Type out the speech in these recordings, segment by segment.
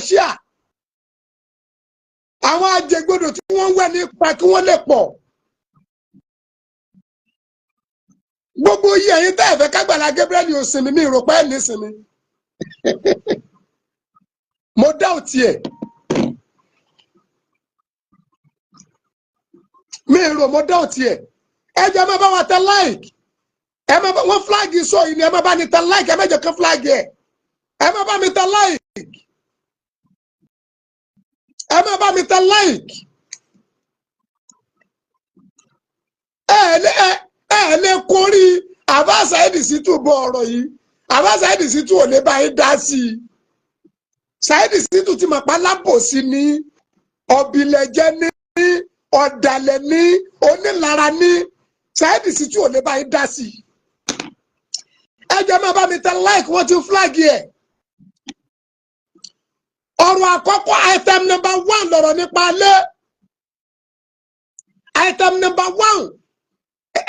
ṣíà àwọn ajẹgbọdọ̀ tí wọ́n wẹ̀ nípa kí wọ́n lè pọ̀ gbogbo iye ẹ̀yin tẹ́ ẹ fẹ́ k'Agbala Gabriel ò sinmi mi rò pé ẹ̀ ní sinmi mo doubt ẹ̀ mi rò mo doubt ẹ̀ ẹ jẹ́ má bá wa tẹ like ẹ má bá wọn flag sọ yìí ni ẹ má bá ní tẹ like ẹ má jẹ́ kán flag ẹ má bá mi tẹ like ẹ má bá mi tẹ like ẹ lè kórí Àfà Saheed Shittu bọ ọ̀rọ̀ yìí Àfà Saheed Shittu ò lè bá yín dá sí i Saheed Shittu ti mọ̀ pa lábòsí ní ọ̀bìlẹ̀jẹ́ ní ọ̀dàlẹ̀ ní onílara ní Saheed Shittu ò lè bá yín dá sí i ẹ jẹ́ má bá mi tẹ like wọ́n ti flag ẹ̀ ọ̀rọ̀ àkọ́kọ́ item number 1 lọ̀rọ̀ nípa alẹ́ item number 1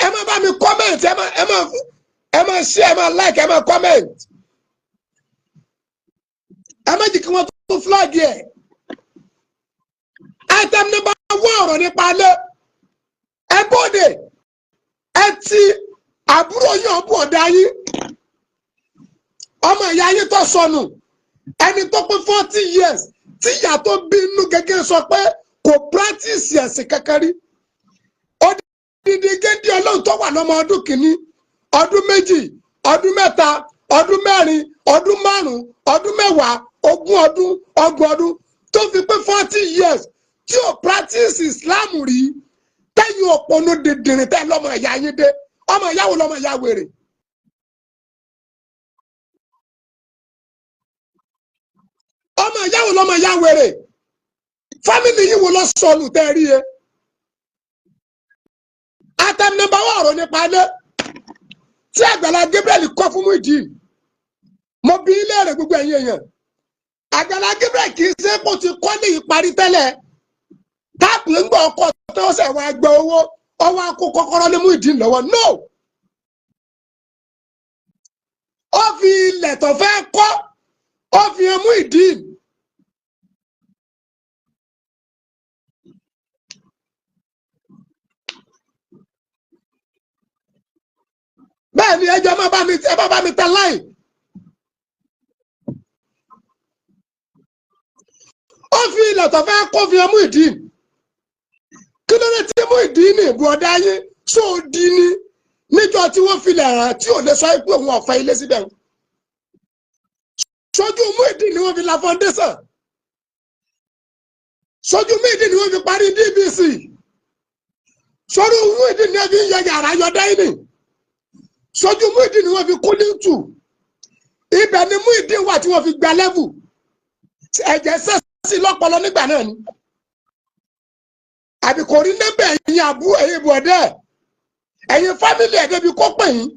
ẹ má bá mi comment ẹ má share ẹ má like ẹ má comment ẹ má jẹ́ kí wọ́n tún flag ẹ̀ item number 1 ọ̀rọ̀ nípa alẹ́ ẹ bóde ẹ ti àbúrò yín ọ̀bù ọ̀dà yín ọmọ ìyá yín tó sọnù ẹni tó pé 40 years tí ìyá tó bí inú gẹ́gẹ́ sọ pé kò practice ẹ̀sìn kankan rí odidi gédé Ọlọ́run tó wà lọ́mọ ọdún kìíní ọdún méjì ọdún mẹ́ta ọdún mẹ́rin ọdún márùn ọdún mẹ́wàá ogún ọdún ọgbọ̀n ọdún tó fi pé 40 years tí ò practice Islam rí tẹ́yìn òpónú dìndìnrín tẹ́ lọ́mọ ìyá yín dé ọmọ ìyáwó lọ́mọ ìyá wèrè. ọmọ ìyáwó lọ́mọ ìyá wèrè fámìlì yìí wo lọ sọnù tẹ́ rí e. item number 1 ọ̀rọ̀ nípa alẹ́ tí Àgbàlá Gabriel kọ́ fún Muyideen mo bi ilé rẹ̀ gbogbo ẹ̀yin èèyàn Àgbàlá Gabriel kì í ṣe kó ti kọ́ ní ìparí tẹ́lẹ̀ táàpù ń gbọ́ ọkọ̀ tó ṣẹ̀ wá gbẹ owó ọwọ́ akó kọ́kọ́rọ́ lé Muyideen lọ́wọ́ no ó fi ilẹ̀ tó fẹ́ kọ́ ó fi hàn Muyideen bẹ́ẹ̀ ni ẹjọ́ má bá mi tẹ láì ó fi ilẹ̀ tó fẹ́ kó fi hàn Muyideen kí ló dé tí Muyideen ní ìbú ọ̀dá yín tó di ní níjọ́ tí wọ́n fi lẹ̀ hàn tí ò lè sọ pé òun ọ̀fẹ́ ilé síbẹ̀ sójú Muyideen ni wọ́n fi la foundation sójú Muyideen ni wọ́n fi parí DBC sójú Muyideen ni wọ́n fi ń yọ yàrá yọ dáínì sójú Muyideen ni wọ́n fi kú níntù ibẹ̀ ni Muyideen wà tí wọ́n fi gba level ẹ̀jẹ̀ sẹ́sì lọ́pọlọ nígbà náà ni àbí kò rí nẹ́bẹ̀ ẹ̀yin àbú ẹ̀yin bọ̀dẹ́ ẹ̀yin fámìlì ẹ̀ débi kó pè yín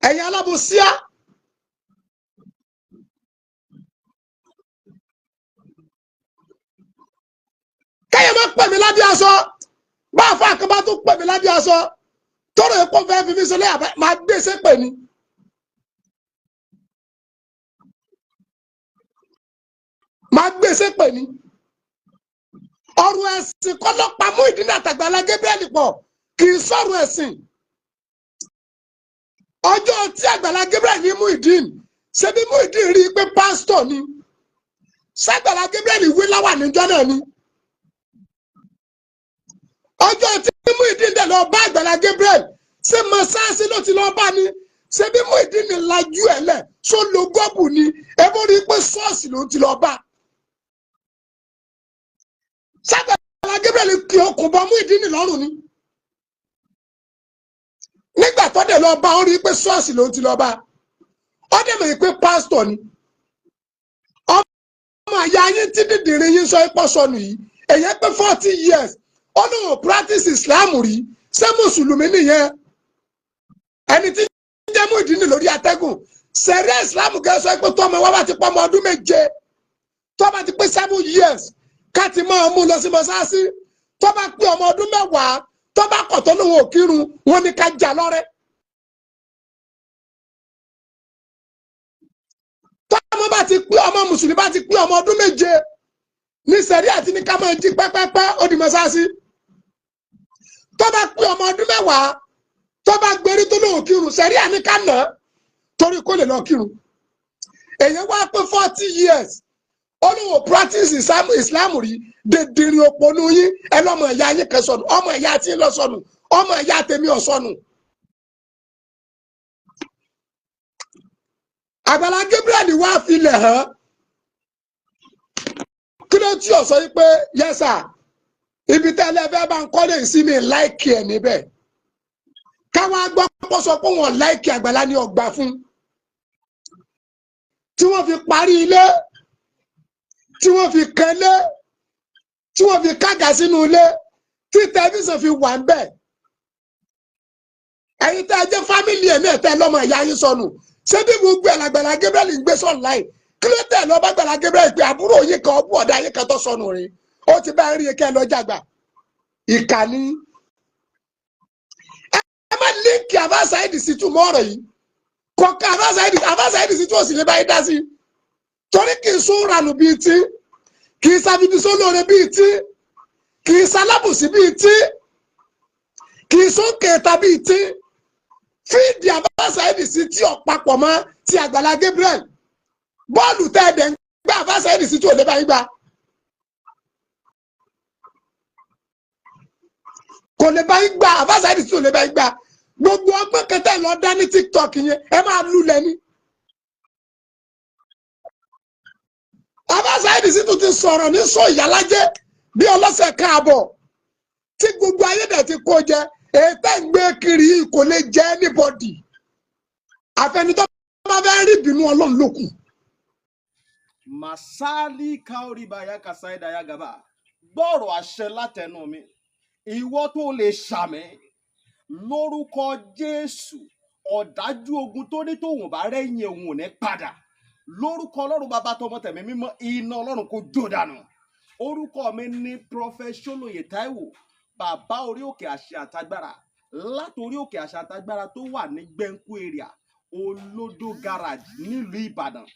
ẹ̀yin alábòsíà kẹ́yìn má pè mí lábẹ́ aṣọ bá a fọ àkàbà tó pè mí lábẹ́ aṣọ tọrọ èkó fẹ́ fi mí sílẹ̀ máa gbé sépè ni. máa gbé sépè ni. ọ̀rọ̀ ẹ̀sìn kọ́lọ́pàá Muyideen àt'Àgbàlá Gabriel pọ̀ kì í sọ̀rọ̀ ẹ̀sìn. ọjọ́ tí Àgbàlá Gabriel ní Muyideen ṣe bí Muyideen rí i pé pásítọ̀ ni s'Àgbàlá Gabriel wí láwà níjọ́ náà ni. ọjọ́ tí Muyideen dẹ̀ lọ bá Àgbàlá Gabriel ṣé mọ́sáàsì ló ti lọ bá ni ṣe bí Muyideen lajú ẹ̀ lẹ̀ ṣó lo gọ́ọ̀bù ni ebó rí i pé ṣọ́ọ̀ṣì ló ti lọ bá. s'Àgbàlá Gabriel kì í okùn bọ Muyideen lọ́rùn ni. nígbà tó dẹ̀ lọ bá ó rí i pé ṣọ́ọ̀ṣì ló ti lọ bá ó dẹ̀ mọ̀ pé pásítọ̀ ni. ọmọ àyà yín tí dìdìrín yín sọ ipò sọnù yìí èyàn pé 40 years ọlọ́run practice Islam rí ṣé mùsùlùmí nìyẹn ẹni tí ń jẹ́ Muyideen lórí atẹ́gùn ṣẹ̀rẹ́ Islam kẹsàn-án pé tọ́mọ wá bá ti pọ́ ọmọ ọdún méje tó bá ti pé 7 years ká ti máa mú lọ sí mọ́sáàsì tó bá pé ọmọ ọdún mẹ́wàá tó bá kọ̀ tó lóun ò kírun wọn ni ká jà lọ́rẹ́. tọ́mọ ti pé ọmọ mùsùlùmí bá ti pé ọmọ ọdún 7 ní sẹ̀rí àti ní ká máa jí pẹ́pẹ́pẹ́ ó di mọ́sáàsì tó bá pé ọmọ ọdún 10 tó bá gbérí tó lóun kírun sẹ̀rí àní ká nà torí kó lè lọ kírun èyí wá pé 40 years ó ní wò practice Islam rí dèdèrè òpónú yín ẹ lọ́mọ ìyá yín kan sọnù ọmọ ìyá tí ń lọ sọnù ọmọ ìyá tèmi ò sọnù. Àgbàlá Gabriel wá filẹ̀ hàn kí ló tí ò sọ yìí pé yẹ́sà ibi tẹ́lẹ̀ fẹ́ bá ń kọ́lé sí mi láìkì ẹ̀ níbẹ̀ káwọn agbọ́ pọ̀ sọ pé wọ́n láìkì Àgbàlá ní ọgbà fún tí wọ́n fi parí ilé tí wọ́n fi kẹ́lé tí wọ́n fi kága sínú ilé tí tẹlifíṣàn fi wà ń bẹ̀ ẹ̀yin tẹ́ ẹ jẹ́ fámìlì ẹ̀ náà tẹ́ lọ́mọ ìyá yín sọnù ṣé bí gbogbo ẹ̀ l'Àgbàlá Gabriel ń gbé sọ̀rọ̀ láì kí ló tẹ̀ lọ́ bá Àgbàlá Gabriel pé àbúrò yín kan ọ̀bù ọ̀dà yín kan tó sọnù rìn ó ti bá rí kẹ́ ẹ lọ jàgbà ìkànnì ẹ má líǹkì Àfà Saheed Shittu mọ́ ọ̀rọ̀ yìí kọ̀ọ̀kan Àfà Saheed Shittu ò sì lè bá yín dá sí torí kì í sún ranù bíi tí kì í sábìbí sólóore bíi tí kì í sálábùsí bíi tí kì í sún kẹta bíi tí fíìdì Àfà Saheed Shittu ọ̀pápọ̀ mọ́ ti Àgbàlá Gabriel bọ́ọ̀lù tẹ́ẹ̀dẹ̀ ń gbá Àfà Saheed Shittu ò lè bá yín gbá kò lè bá yín gbá Àfà Saheed Shittu ò lè bá yín gbá gbogbo ọgbọ́n kẹtẹ lọ dá ní TikTok yẹn ẹ máa lulẹ̀ ní. Àfà Saheed Shittu ti sọ̀rọ̀ ní sọ ìyálájẹ́ bí ọlọ́sẹ̀ káàbọ̀ tí gbogbo ayé dẹ̀ ti kó jẹ ètò ìgbé kiri kò lè jẹ́ anybody àfẹnitọ́ bá fẹ́ rí ìbínú Ọlọ́run lókù. Masali kaoribaya kasaida ya gaba gbọ́rọ̀ àṣẹ látẹnu mi ìwọ tó lè ṣàmì lórúkọ Jésù ọ̀dájú ogun tó ní tòun bá rẹ́yìn òun ò ní padà lórúkọ Ọlọ́run bàbá tọmọ tẹ̀mí mímọ́ iná Ọlọ́run kò jó dànù. Orúkọ mi ní Prophet Ṣólóyè Táíwò bàbá orí òkè àṣẹ àtagbára látòrí òkè àṣẹ àtagbára tó wà ní Gbẹ̀ǹkú area Olódó garage nílùú Ìbàdàn.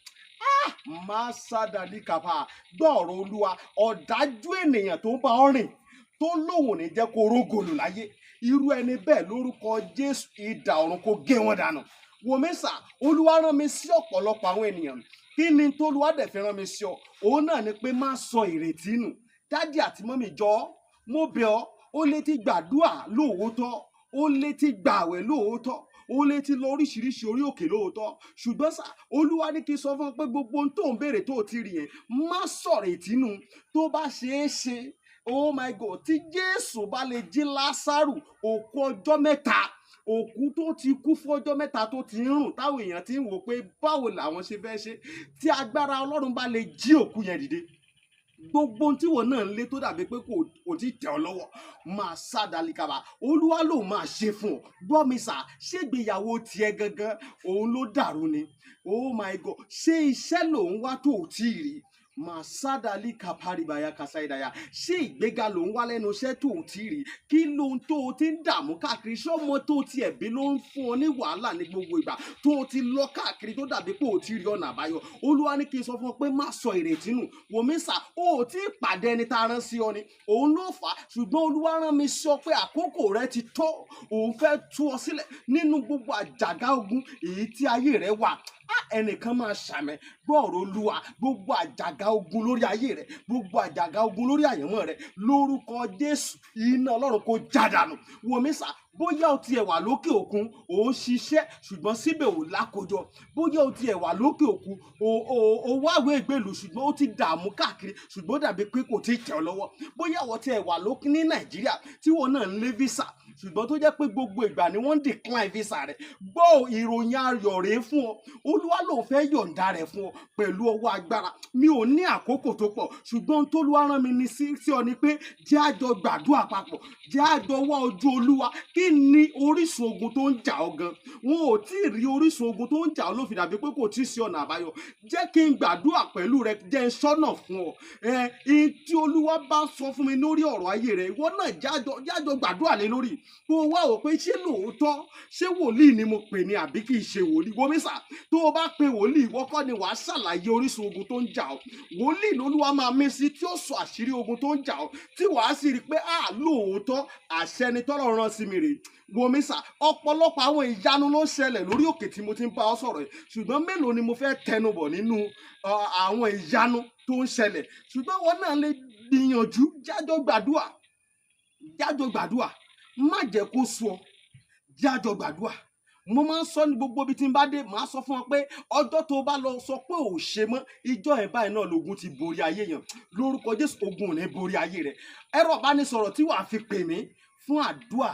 Masadali kapa gbọ́ọ̀rọ̀ Olúwa ọ̀dájú ènìyàn tó ń bá ọ rìn tó lóun ní jẹ́ kó rógòlù láyé irú ẹni bẹ́ẹ̀ lórúkọ Jésù idà ọ̀run kó gé wọn dànù. Wòmísà Olúwa rán mi sí ọ̀pọ̀lọpọ̀ àwọn ènìyàn kí ni tó Olúwa dẹ̀ fi rán mi sí ọ òun náà ni pé má sọ ìrètí nù. Dádì àti mọ́mì jọ mo bẹ̀ ọ́ ó lè ti gbàdúrà lóòótọ́ ó lè ti gbààwẹ̀ lóòótọ́ ó lè ti lọ oríṣiríṣi orí òkè lóòótọ́ ṣùgbọ́n sá Olúwa ní kí n sọ fún ọ pé gbogbo ohun tó ń béèrè tó ti rí yẹn má sọ̀rọ̀ ìtínú tó bá ṣeé ṣe oh my God tí Jésù bá lè jí Lásárù òkú ọjọ́ 3 òkú tó ti kú fún ọjọ́ 3 tó ti ń rùn táwọn èèyàn ti ń wò pé báwo làwọn ṣe fẹ́ ṣe tí agbára Ọlọ́run bá lè jí òkú yẹn dìde gbogbo tí wọn náà ń lé tó dàbí pé kò tí tẹ̀ ọ́ lọ́wọ́ máa sádàlíkàbà Olúwa ló máa ṣe fún ọ gbọ́ mi sà ṣégbéyàwó tiẹ̀ gangan òun ló dàrú ni oh my God ṣé iṣẹ́ lòun wá tó ò tí ì rí Masadali kaparibaya kasaidaya ṣé ìgbéga ló ń wá lẹ́nu iṣẹ́ tó ti rí kí ló ń tó o ti ń dààmú káàkiri ṣé ọmọ tó ti ẹ̀bí ló ń fún ọ ní wàhálà ní gbogbo ìgbà tó o ti lọ káàkiri tó dàbí pé o ti rí ọ̀nà àbáyọ Olúwa ní kí n sọ fún ọ pé má sọ ìrètí nù wòmísà o ò tí ì pàdé ẹni tá a rán sí ọ ni òun ló fà á ṣùgbọ́n Olúwa rán mi sọ pé àkókò rẹ ti tó òun fẹ́ tú ọ sílẹ̀ nínú gbogbo àjàgà ogun èyí tí ayé rẹ wà ẹnìkan máa ṣàmẹ gbọ́ọ̀rọ̀ Olúwa gbogbo àjàgà ogun lórí ayé rẹ gbogbo àjàgà ogun lórí àyànmọ́ rẹ lórúkọ Jésù iná Ọlọ́run kó jádànù wòmísà bóyá o tiẹ̀ wà lókè òkun ò ń ṣiṣẹ́ ṣùgbọ́n síbẹ̀ ò lákòjọ bóyá o tiẹ̀ wà lókè òkun ò wáwé ìgbèlú ṣùgbọ́n ó ti dààmú káàkiri ṣùgbọ́n dàbí pé kò tí ì tẹ̀ ọ́ lọ́wọ́ bóyá o tiẹ̀ wà lókè ní Nàìjíríà tí wọn náà ń lé visa ṣùgbọ́n tó jẹ́ pé gbogbo ìgbà ni wọ́n ń decline visa rẹ̀ gbọ́ ìròyìn ayọ̀ rèé fún ọ Olúwa ló fẹ́ yọ̀ǹda rẹ̀ fún ọ pẹ̀lú ọwọ́ agbára mi ò ní àkókò tó pọ̀ ṣùgbọ́n t'Olúwa rán mi ní sí ọ ni pé jẹ́ àjọ gbàdúrà papọ̀ jẹ́ àjọ wá ojú Olúwa kí kí ni orísun ogun tó ń jà ọ́ gan? Wọn ò tí ì rí orísun ogun tó ń jà ọ́ ló fi dàbí pé kò tí ì sí ọ̀nà àbáyọ. Jẹ́ kí n gbàdúrà pẹ̀lú rẹ, jẹ́ n ṣọ́nà fún ọ. Tí Olúwa bá sọ fún mi lórí ọ̀rọ̀ ayé rẹ, ìwọ náà jájọ gbàdúrà lé lórí. Kó o wá wò pé ṣé lóòótọ́ ṣé wòlíì ni mo pè ní àbí kì í ṣe wòlíì. Wo mi sà, tó o bá pe wòlíì, ìwọ kọ́ ni wàá ṣàlàyé orísun ogun tó ń jà ọ́. Wòlíì lolúwa máa mí sí tí ó sọ àṣírí ogun tó ń jà ọ́, tí wàá sì rí i pé lóòótọ́ àṣẹ ni tọ́lọ́run rán sí mi rèé. Wo mi sà, ọ̀pọ̀lọpọ̀ àwọn ìyanu ló ń ṣẹlẹ̀ lórí òkè tí mo ti ń bá ọ sọ̀rọ̀ yìí, ṣùgbọ́n mélòó ni mo fẹ́ tẹnubọ̀ nínú àwọn ìyanu tó ń ṣẹlẹ̀? Ṣùgbọ́n wọn náà lè gbìyànjú, jájọ gbàdúrà, má jẹ́ kó sú ọ, jájọ gbàdúrà. Mo máa ń sọ ní gbogbo ibi tí n bá dé, màá sọ fún ọ pé ọjọ́ tó bá lọ sọ pé ò ṣe mọ́, ìjọ ẹ̀ báyìí náà lógun ti borí ayé yẹn. Lórúkọ Jésù, ogun ò ní borí ayé rẹ. Ẹ̀rọ ìbánisọ̀rọ̀ tí wàá fi pè mí fún àdúrà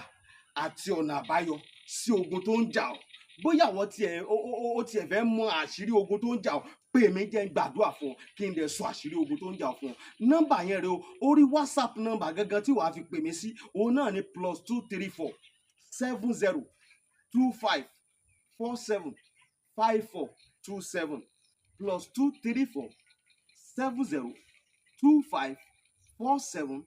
àti ọ̀nà àbáyọ sí ogun tó ń jà ọ́. Bóyá àwọn tiẹ̀ fẹ́ mọ àṣírí ogun tó ń jà ọ́, pè mí jẹ́ n gbàdúrà fún ọ kí n dẹ̀ sọ àṣírí ogun tó ń jà ọ́ fún ọ. Nọ́mbà yẹn rẹ o, orí WhatsApp nọ́mbà gangan tí wàá fi pè mí sí, òun náà ni +234 70 25 47 54 27 +234 70 25 47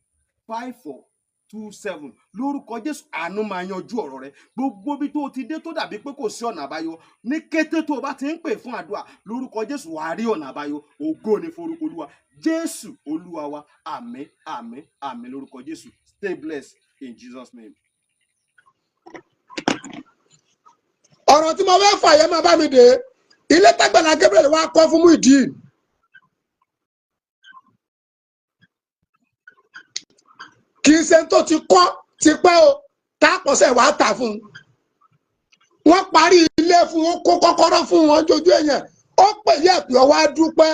54 27. Lórúkọ Jésù, àánú máa yanjú ọ̀rọ̀ rẹ. Gbogbo bí tó o ti dé tó dàbí pé kò sí ọ̀nà àbáyọ, ní kété tó o bá ti ń pè fún àdúrà, lórúkọ Jésù wàá rí ọ̀nà àbáyọ. Ògo ni forúkọ Olúwa. Jésù Olúwa wa. Àmín, àmín, àmín lórúkọ Jésù. Stay blessed in Jesus' name. ọ̀rọ̀ tí mo fẹ́ fà yẹn máa bá mi dé. Ilé t'Àgbàlá Gabriel wá kọ́ fún Muyideen. Kì í ṣe tó ti kọ́ ti pẹ́ o, tá a pọ̀sẹ̀ wàá tà fún un. Wọ́n parí ilé fún wọn, kó kọ́kọ́rọ́ fún wọn jójú èèyàn. Ó pè yẹ pé ọwọ́ á dúpẹ́.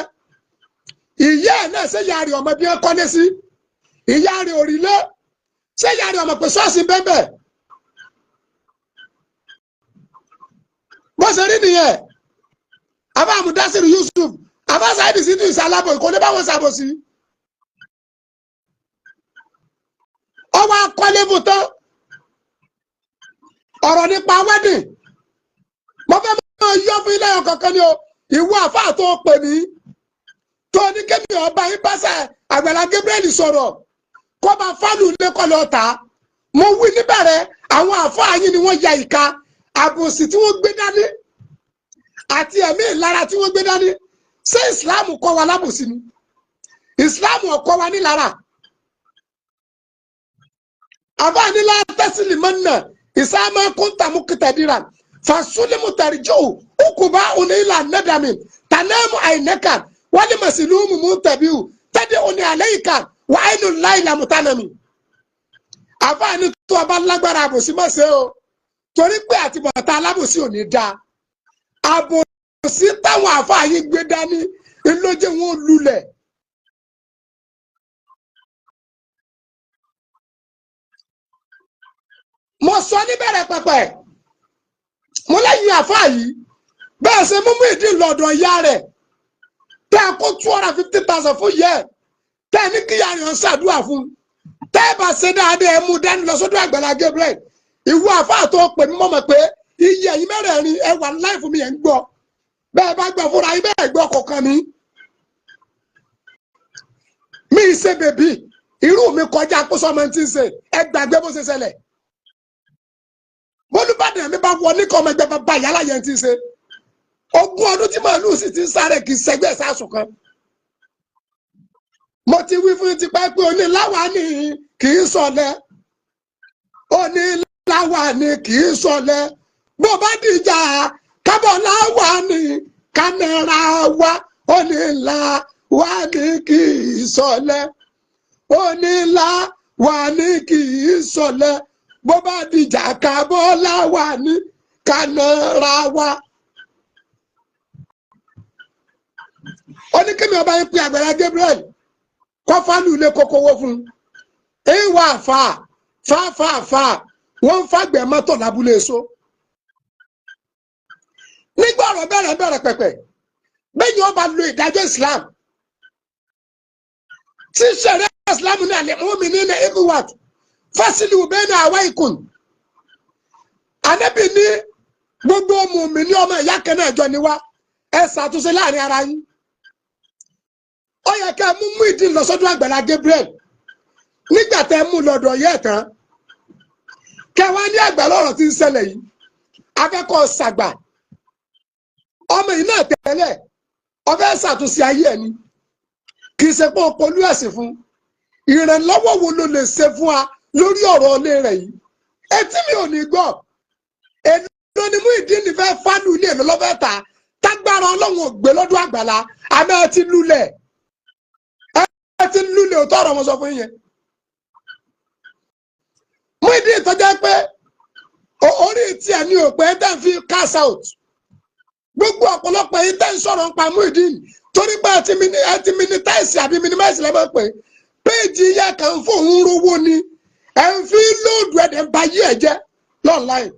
Ìyá ẹ̀ náà ṣé ìyá rẹ̀ ọmọ bí wọ́n kọ́lé sí? Ìyá rẹ̀ òrìlé. Ṣé ìyá rẹ̀ ọmọ pé ṣọ́ọ̀ṣì bẹ́ẹ̀? Bó ṣe rí nìyẹn. Àbá Mudasiru Yusuf, àbá Saidi Situ ìsàlábò ìkọ́lé báwọn ṣàbòsí. Ọwọ́ akọ́lé fún tán. Ọ̀rọ̀ nípa wedding. Mo fẹ́ máa yọ fún ilé ọkọ̀ kan ni o. Ìwọ àfáà tó pè mí. Tó ní kébì ọba yín báṣà Àgbàlá Gabriel sọ̀rọ̀. Kó bá fálù lẹ́kọ̀ọ́ lọ tà. Mo wí níbẹ̀rẹ̀, àwọn àfáà yín ni wọ́n ya ìka. Àbòsí tí wọ́n gbé dání. Àti ẹ̀mí ìlara tí wọ́n gbé dání. Ṣé Ìsìláàmù kọ́ wa lábòsí ni? Ìsìláàmù ò kọ́ wa nílara. Àbá nílá tẹ́sílì mọ́nà ìsámá kúntà mú kìtàdíra fàṣúlímù tàríjọ́ òkùbá òní ìlà nẹ́dàmì tànẹ́mù àìnẹ́kà wálé màsílùmù mú tàbíù tẹ́dẹ̀ òní àlẹ́yìká wà áìnù láìlà mùtánàmì. Àbá ní tó ọba lágbára àbòsí mọ̀ ṣe o, torí pé àtibọ̀tá alábòsí ò ní dáa. Àbòsí táwọn àfáà yìí gbé dání ìlójẹ́ wọn lulẹ̀. Mo sọ níbẹ̀rẹ̀ pẹ̀pẹ̀, mo lẹ́yìn àfáà yìí bẹ́ẹ̀ ṣe mú Muyideen lọ́dọ̀ ìyá rẹ̀ tẹ́ ẹ kó 250,000 fún yẹ tẹ́ ẹ ní kí ìyá rẹ̀ ń ṣàdúrà fún tẹ́ ẹ bá ṣe dáadáa ẹ mú dání lọ sọ́dọ̀ Àgbàlá Gabriel. Ìwọ àfáà tó pè mí mọ̀ pé iye ẹ̀yin mẹ́rẹ̀ẹ̀rin ẹ wà láì fún mi ẹ̀ ń gbọ́, bẹ́ẹ̀ bá gbọ́ fúnra yín bẹ́ẹ̀ gbọ́ kọ̀ọ̀kan mi. Mi ṣe bèbí irú mi kọjá kó sọmọ tí ń ṣe ẹ gbàgbé bó ṣe ṣẹlẹ̀. Bólúbàdàn mi bá wọ ní kọ́ ọmọ ẹgbẹ́ bàbá ìyálà yẹn ti ṣe 20 ọdún tí màálù sì ti sáré kì í ṣẹgbẹ́ sásùn kan. Mo ti wí fún ti pẹ́ pé oníláwa ni kì í ṣọ̀lẹ, oníláwa ni kì í ṣọ̀lẹ. Bó bá dìjà kábọ̀ láwa ni kámẹ́rà wa, oníláwa ni kì í ṣọ̀lẹ, oníláwa ni kì í ṣọ̀lẹ. Bó bá dìjà kábọ̀ láwa ni kámẹ́rà wa. Ó ní kémi ọba yín pé Àgbàlá Gabriel kọ́ fálù ilé kókówó fún un. Ìwà fà wọ́n ń fàgbẹ́ mọ́tò lábúlé so. Nígbà ọ̀rọ̀ bẹ̀rẹ̀ pẹ̀pẹ̀ bẹ́ẹ̀ni ọba lo ìdájọ́ Islam tí ṣẹ̀rẹ́ Islam ní àlẹ́ mú mi nínú ibùwàt fásitì bẹ́ẹ̀ ní àwa ìkùn Ànábì ní gbogbo mùmí ní ọmọ ìyá kan náà jọ ni wá, ẹ ṣàtúnṣe láàrin ara yín. Ó yẹ kẹ́ mú Muyideen lọ sọ́dọ̀ Àgbàlá Gabriel nígbà tẹ́ mú lọ́dọ̀ yẹ tán, kẹ́ wá ní Àgbàlá ọ̀rọ̀ tí ń ṣẹlẹ̀ yìí afẹ́kọ̀ọ́ ṣàgbà ọmọ yìí náà tẹ́lẹ̀ ọfẹ́ ṣàtúnṣe ayé ẹ̀ ni, kì í ṣe pé o polú ẹ̀sìn fún. Ìrànlọ́wọ́ wo ló lè ṣe fún wa lórí ọ̀rọ̀ ilé rẹ̀ yìí? Etí mi ò ní gbọ́. Èlò ni Muyideen fẹ́ fánú ilé èlò lọ́fẹ́ ta tágbára Ọlọ́run ò gbé lọ́dọ̀ Àgbàlá, àmọ́ ẹ ti lulẹ̀ òótọ́ ọ̀rọ̀ wọn sọ fún yẹn. Muyideen tó jẹ́ pé orí tiẹ̀ ní òpè tẹ́ fi cash out. Gbogbo ọ̀pọ̀lọpọ̀ yìí tẹ́ ń sọ̀rọ̀ nípa Muyideen torí pé ẹ ti minimize àbí minimize lẹ́mọ̀ pé péèjì yẹ kàn fún òun rówó ni ẹ ń fi lóòdù ẹ̀dẹ̀ ń ba yí ẹ̀ jẹ́ lọ́nláìn.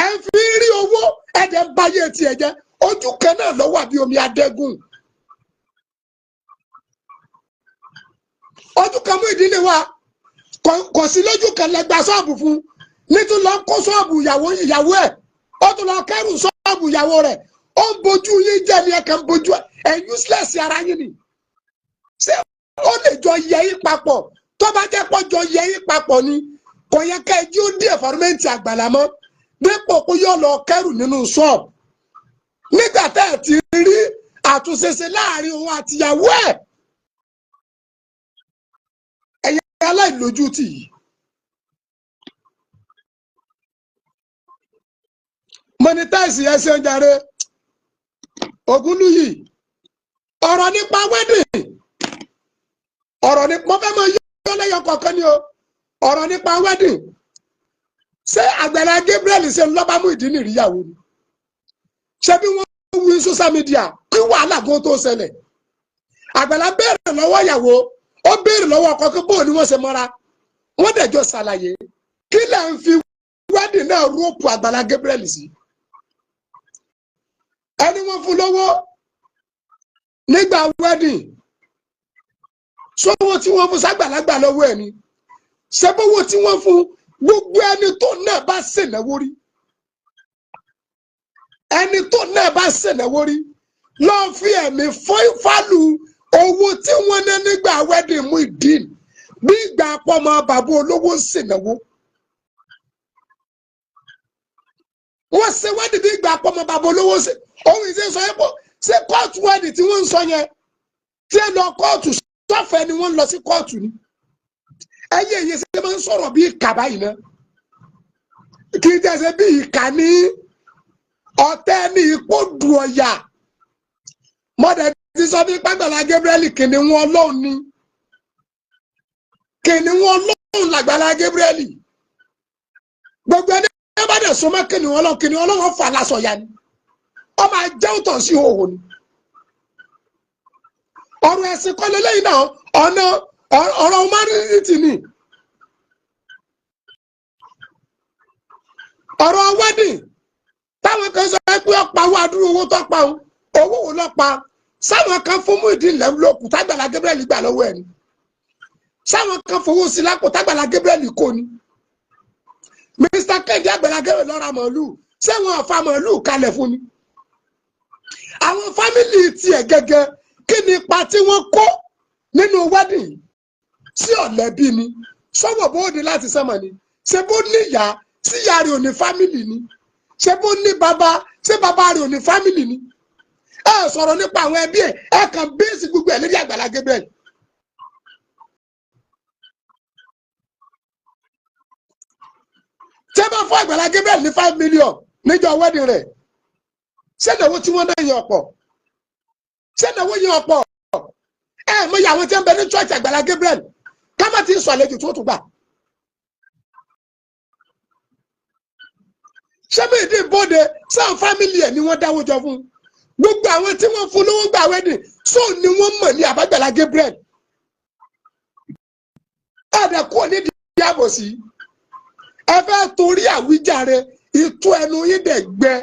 Ẹ ń fi rí owó ẹ̀dẹ̀ ń ba yí ẹ̀ tiẹ̀ jẹ́, ojú kan náà lọ́wọ́ àbí omi adẹ́gùn. Ojú kan Muyideen wa kò sí lójú kan lẹ́gbà ṣọ́ọ̀bù fún nítorí lọ kó ṣọ́ọ̀bù ìyàwó ẹ̀, ó tún lọ kẹ́rù ṣọ́ọ̀bù ìyàwó rẹ̀, ó ń bojú yín jẹ́ ní ẹ̀kan bojú ẹ̀ useless ara yín ni. Ṣé ó lè jọ yẹ yín papọ̀? Tó bá jẹ́ pọ̀ jọ yẹ yín papọ̀ ni kò yẹ ká ẹ jí ó dé ẹ̀fọ́rọ́mẹ́ǹtì Àgbàlá mọ́ dípò kó yọ lọ kẹ́rù nínú ṣọ́ọ̀bù. Nígbà tẹ́ ẹ ti rí àtúnṣe ṣe láàrin òun àtìyàwó ẹ̀, ẹ̀yin aláìlójútì yìí. Monetize ẹsẹ̀ ọjàre Ògúnlúyì, ọ̀rọ̀ nípa wedding, ọ̀rọ̀ nípa mo fẹ́ mọ yọ lẹ́yọ kọ̀ọ̀kan ni o. Ọ̀rọ̀ nípa wedding, ṣé Àgbàlá Gabriel ṣe ń lọ́ba Muyideen ìríyàwó ni? Ṣé bí wọ́n wí social media kí wàhálà gan tó ṣẹlẹ̀? Àgbàlá béèrè lọ́wọ́ ìyàwó, ó béèrè lọ́wọ́ ọkọ kí bóun ni wọ́n ṣe mọ́ra, wọ́n dẹ̀jọ́ ṣàlàyé. Kí lẹ̀ ń fi wedding náà rọ́pù Àgbàlá Gabriel sí? Ẹni wọ́n fún lọ́wọ́ nígbà wedding, sọ́wọ́ tí wọ́n fún s'Àgbàlagbà lọ́wọ́ ẹ̀ ni? Ṣẹ́bọ́wọ́ tí wọ́n fún gbogbo ẹni tó náà bá ṣènáwó rí, ẹni tó náà bá ṣènáwó rí lọ́ọ́ fi ẹ̀mí fálù owó tí wọ́n ná nígbà wedding Muyideen bí ìgbà pọ́mọ bàbá olówó ṣènáwó. Wọ́n ṣe wedding bí ìgbà pọ́mọ bàbá olówó ṣe. Ohun ìṣe sọ yẹn pọ̀ ṣé kóòtù wedding tí wọ́n ń sọ yẹn tí ẹ lọ kóòtù sọ́fẹ̀ẹ́ ni wọ́n ń lọ sí kóòtù ni. Ẹyẹ ìyẹn ṣe máa ń sọ̀rọ̀ bí ìkà báyìí náà, kì í jẹ́ ṣe bí ìkà ní ọ̀tẹ̀ ní ipò du ọ̀yà. Mọ̀dẹ̀ ti sọ bí Àgbàlá Gabriel kìnìún Ọlọ́run ni, kìnìún Ọlọ́run l'Àgbàlá Gabriel. Gbogbo ẹni bá dẹ̀ so mọ́ kìnìún Ọlọ́run fà lásọ ya ni, ó máa jẹ́ òtọ̀ sí òhò ni. Ọ̀rọ̀ ẹ̀sìn kọ́ lélẹ́yìn náà, ọ̀rọ̀ humanity ni. Ọ̀rọ̀ wedding táwọn kan sọ pé ọ̀pá owó adúrú owó tó pa owó wo ló pa? Sáwọn kan fún Muyideen lẹ́wọ́lọ́kù t'Àgbàlá Gabriel gbà lọ́wọ́ ẹ̀ ni? Sáwọn kan fowó sí lápò t'Àgbàlá Gabriel kò ní? Mr. Kẹ́hìndé Àgbàlá Gabriel lọ́ra màálù, ṣé wọn ò fa màálù kalẹ̀ fún ni? Àwọn fámìlì tiẹ̀ gẹ́gẹ́ kí ni ipa tí wọ́n kó nínú wedding? Sí ọ̀lẹ́bí ni? Sọ́wọ́ bóde láti sẹ́mọ̀ ni? Ṣé bó ní ìyá sí ìyá rẹ̀ ò ní fámìlì ni? Ṣé bó ní bàbá ṣé bàbá rẹ̀ ò ní fámìlì ni? Ẹ sọ̀rọ̀ nípa àwọn ẹbí ẹ̀, ẹ kàn bẹ́ẹ̀sì gbogbo ẹ̀ lórí Àgbàlá Gabriel. Ṣé bá fún Àgbàlá Gabriel ní 5 million níjọ́ wedding rẹ̀? Ṣé ìnáwó tí wọ́n náà yẹn ọ̀pọ̀? Ṣé ìnáwó yẹn ọ̀pọ̀? Ẹ mọ ìyàwó tí ń bẹ ní church Àgbàlá Gabriel ká má ti sọ àlejò tó tún gbà. Ṣé Muyideen bóde sáà fámìlì ẹ̀ ni wọ́n dáwó jọ fún? Gbogbo àwọn tí wọ́n fún lówó gbà wedding so ni wọ́n mọ̀ ní Àgbàlá Gabriel. Ẹ̀dẹ̀ kúrò nídìí àbòsí. Ẹ fẹ́ torí àwíjàre ìtú ẹnu yín dẹ̀ gbẹ.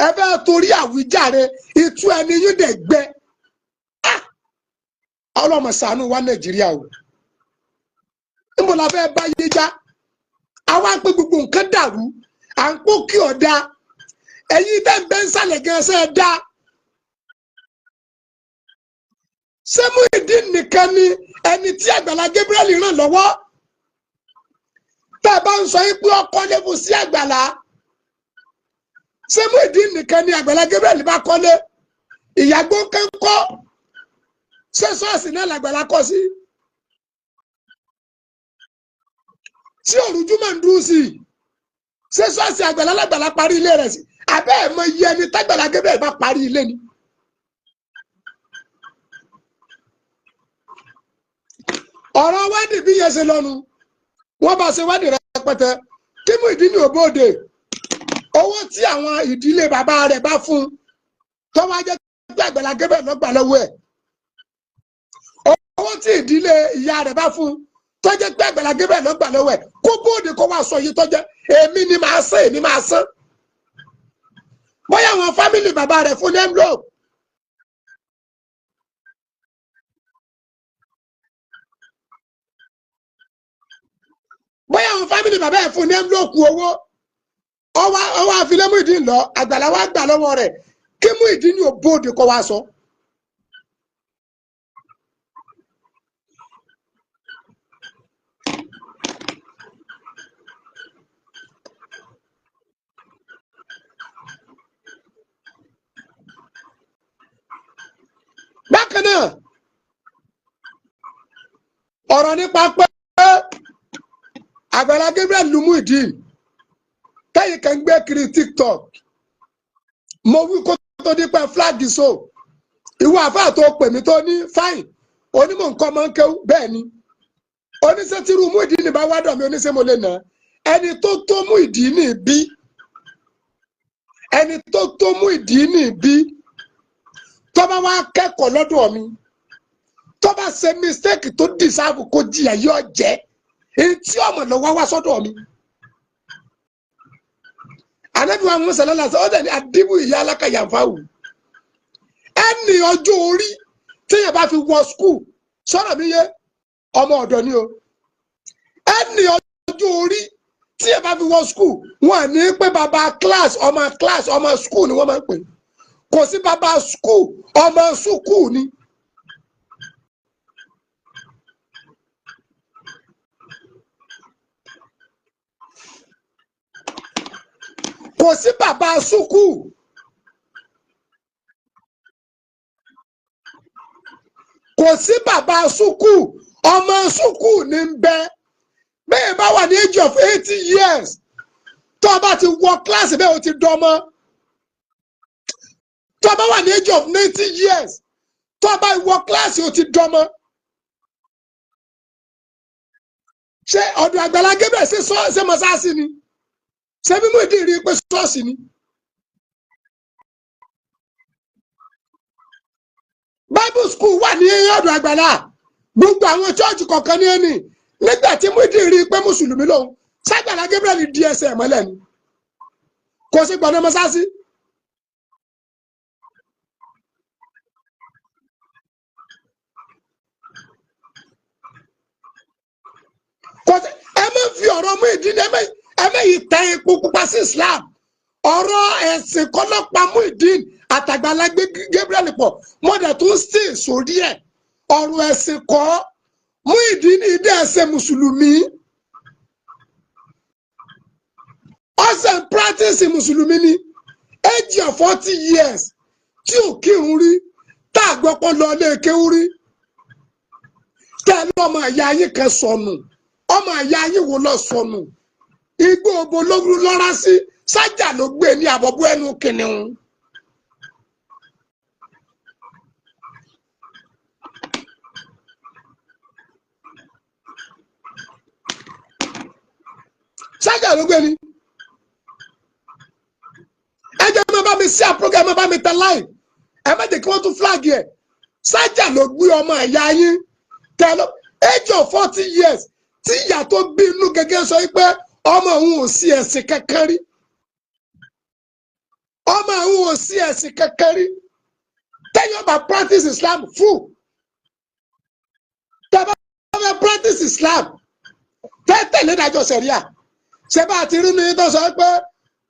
Ẹ fẹ́ torí àwíjàre ìtú ẹnu yín dẹ̀ gbẹ. ọlọ́mọ ṣàánú wa Nàìjíríà o níbo la fẹ́ bá yé já àwa ń pè gbogbo nǹkan dàrú à ń pò kí ọ̀dà ẹ̀yin tẹ́ ń bẹ́ ń sàlẹ̀ gẹ̀ẹ́sẹ̀ dá ṣé Muyideen nìkan ni ẹni tí Àgbàlá Gabriel ràn lọ́wọ́ tá a bá ń sọ pé ọkọ lébù sí Àgbàlá ṣé Muyideen nìkan ni Àgbàlá Gabriel bá kọ́lé ìyàgbó kẹ́ńkọ́ ṣé ṣọ́ọ̀ṣì náà làgbàlá kọ́ sí tí òrùjú máa ń dúró sí ṣé ṣọ́ọ̀ṣì Àgbàlá làgbàlá parí ilé rẹ̀ sí abẹ́ ẹ̀ mọ iye ẹni tágbàlá Gabriel bá parí ilé ni. ọ̀rọ̀ wádìí bí yẹn ṣe lọ́nu wọ́n bá ṣe wádìí rẹpẹtẹ kí Muyideen ní òbóde owó tí àwọn ìdílé bàbá rẹ̀ bá fún tó wá jẹ́ pé Àgbàlá Gabriel lọ́gbà lọ́wọ́ ẹ̀ owó tí ìdílé ìyá rẹ̀ bá fún tó jẹ́ pé Àgbàlá Gabriel lọ́gbà lọ́wọ́ ẹ̀ kó bóde kó wá sọ yìí tó jẹ́ èmi ni màá san èmi máa san bóyá àwọn fámìlì bàbá rẹ̀ fún ní envelope bóyá àwọn fámìlì bàbá ẹ̀ fún ní envelope owó ọwọ́ àfilẹ́ Muyideen lọ Àgbàlá wa gbà lọ́wọ́ rẹ̀ kí Muyideen ní òbóde kó wá sọ. bákan náà ọ̀rọ̀ nípa pé Àgbàlá Gabriel lu Muyideen tẹ́yìn kan gbé kiri TikTok mo wí kó tó dípẹ́ flag so ìwọ àfáà tó pè mí tó ní fine onímọ̀ nǹkan máa ń kéwú bẹ́ẹ̀ ni oníṣẹ́ tí irú Muyideen bá wá dọ̀ mí oníṣẹ́ mo lè nà ẹni tó tó Muyideen bí ẹni tó tó Muyideen bí tó bá wá kẹ́kọ̀ọ́ lọ́dọ̀ mi tó bá ṣe mistake tó deserve kó jìyà yóò jẹ́ èyí tí ọmọ lọ́wọ́ wá sọ́dọ̀ mi. Ànábì wa Musa lọ́la sọ ọ́ dẹ̀ ní àdìbò ìyá alákàyàfáwù ẹni ọjọ́ orí téèyàn bá fi wọ skul sọ̀rọ̀ mi yé ọmọ ọ̀dọ̀ ni o ẹni ọjọ́ orí téèyàn bá fi wọ skul wọn ní pé bàbá class ọmọ skul ni wọ́n máa ń pè kò sí bàbá skul ọmọ skul ni. kò sí bàbá sùkú kò sí bàbá sùkú ọmọ sùkú ní ń bẹ bẹ́ẹ̀ bá wà ní age of 80 years tó o bá ti wọ kíláàsì bẹ́ẹ̀ o ti dọ́mọ tó o bá wà ní age of 90 years tó o bá wọ kíláàsì o ti dọ́mọ. ṣé ọ̀dọ̀ Àgbàlá Gabriel ṣe mọ́sáàsì ni ṣé bí Muyideen rí i pé ṣọ́ọ̀ṣì ni. Bible school wà ní ọ̀dọ̀ Àgbàlá gbogbo àwọn chọ́ọ̀chì kọ̀ọ̀kan ní ẹni nígbà tí Muyideen rí i pé mùsùlùmí lòun ṣàgbàlá Gabriel di ẹsẹ̀ mọ́lẹ̀ ni kò sí gbọ́dọ̀ mọ́sáàsì. ẹ má fi ọ̀rọ̀ Muyideen ẹ má yìí tẹ epo pupa sí Islam ọ̀rọ̀ ẹ̀sìn kọ́lọ́pàá Muyideen àtàgbàlá Gabriel pọ̀ mọ́dà tó ń stay sórí ẹ̀ ọ̀rọ̀ ẹ̀sìn kọ́ Muyideen ìdí ẹ̀sẹ̀ mùsùlùmí ọ̀sẹ̀ practice mùsùlùmí ní age of 40 years tí ò kírun rí tá a gbọ́ pọ́ lọ ilé kéwú rí tẹ́ lọ́mọ ìyá yín kan sọnù ọmọ ìyá yín wo lọ sọnù igbó obo lógún lọ́ra sí sájà ló gbé ní àbọ̀bú ẹnu kìnìún. sájà ló gbé ní. ẹ jẹ́ má bá mi sí àpògà ẹ má bá mi tẹ láì ẹ má jẹ́ kí wọ́n tún flag yẹ sájà ló gbé ọmọ ìyá yín tẹ lọ age of 40 years tí ìyá tó bí inú gẹ́gẹ́ sọ pé ọmọ òun ò sí ẹ̀sìn kankan rí ọmọ òun ò sí ẹ̀sìn kankan rí tẹ́yìn ọba practice Islam full tẹ́ bá fẹ́ practice Islam tẹ́tẹ̀lé ìdájọ́ sẹ̀ríà ṣé bá a ti rí ní tó sọ pé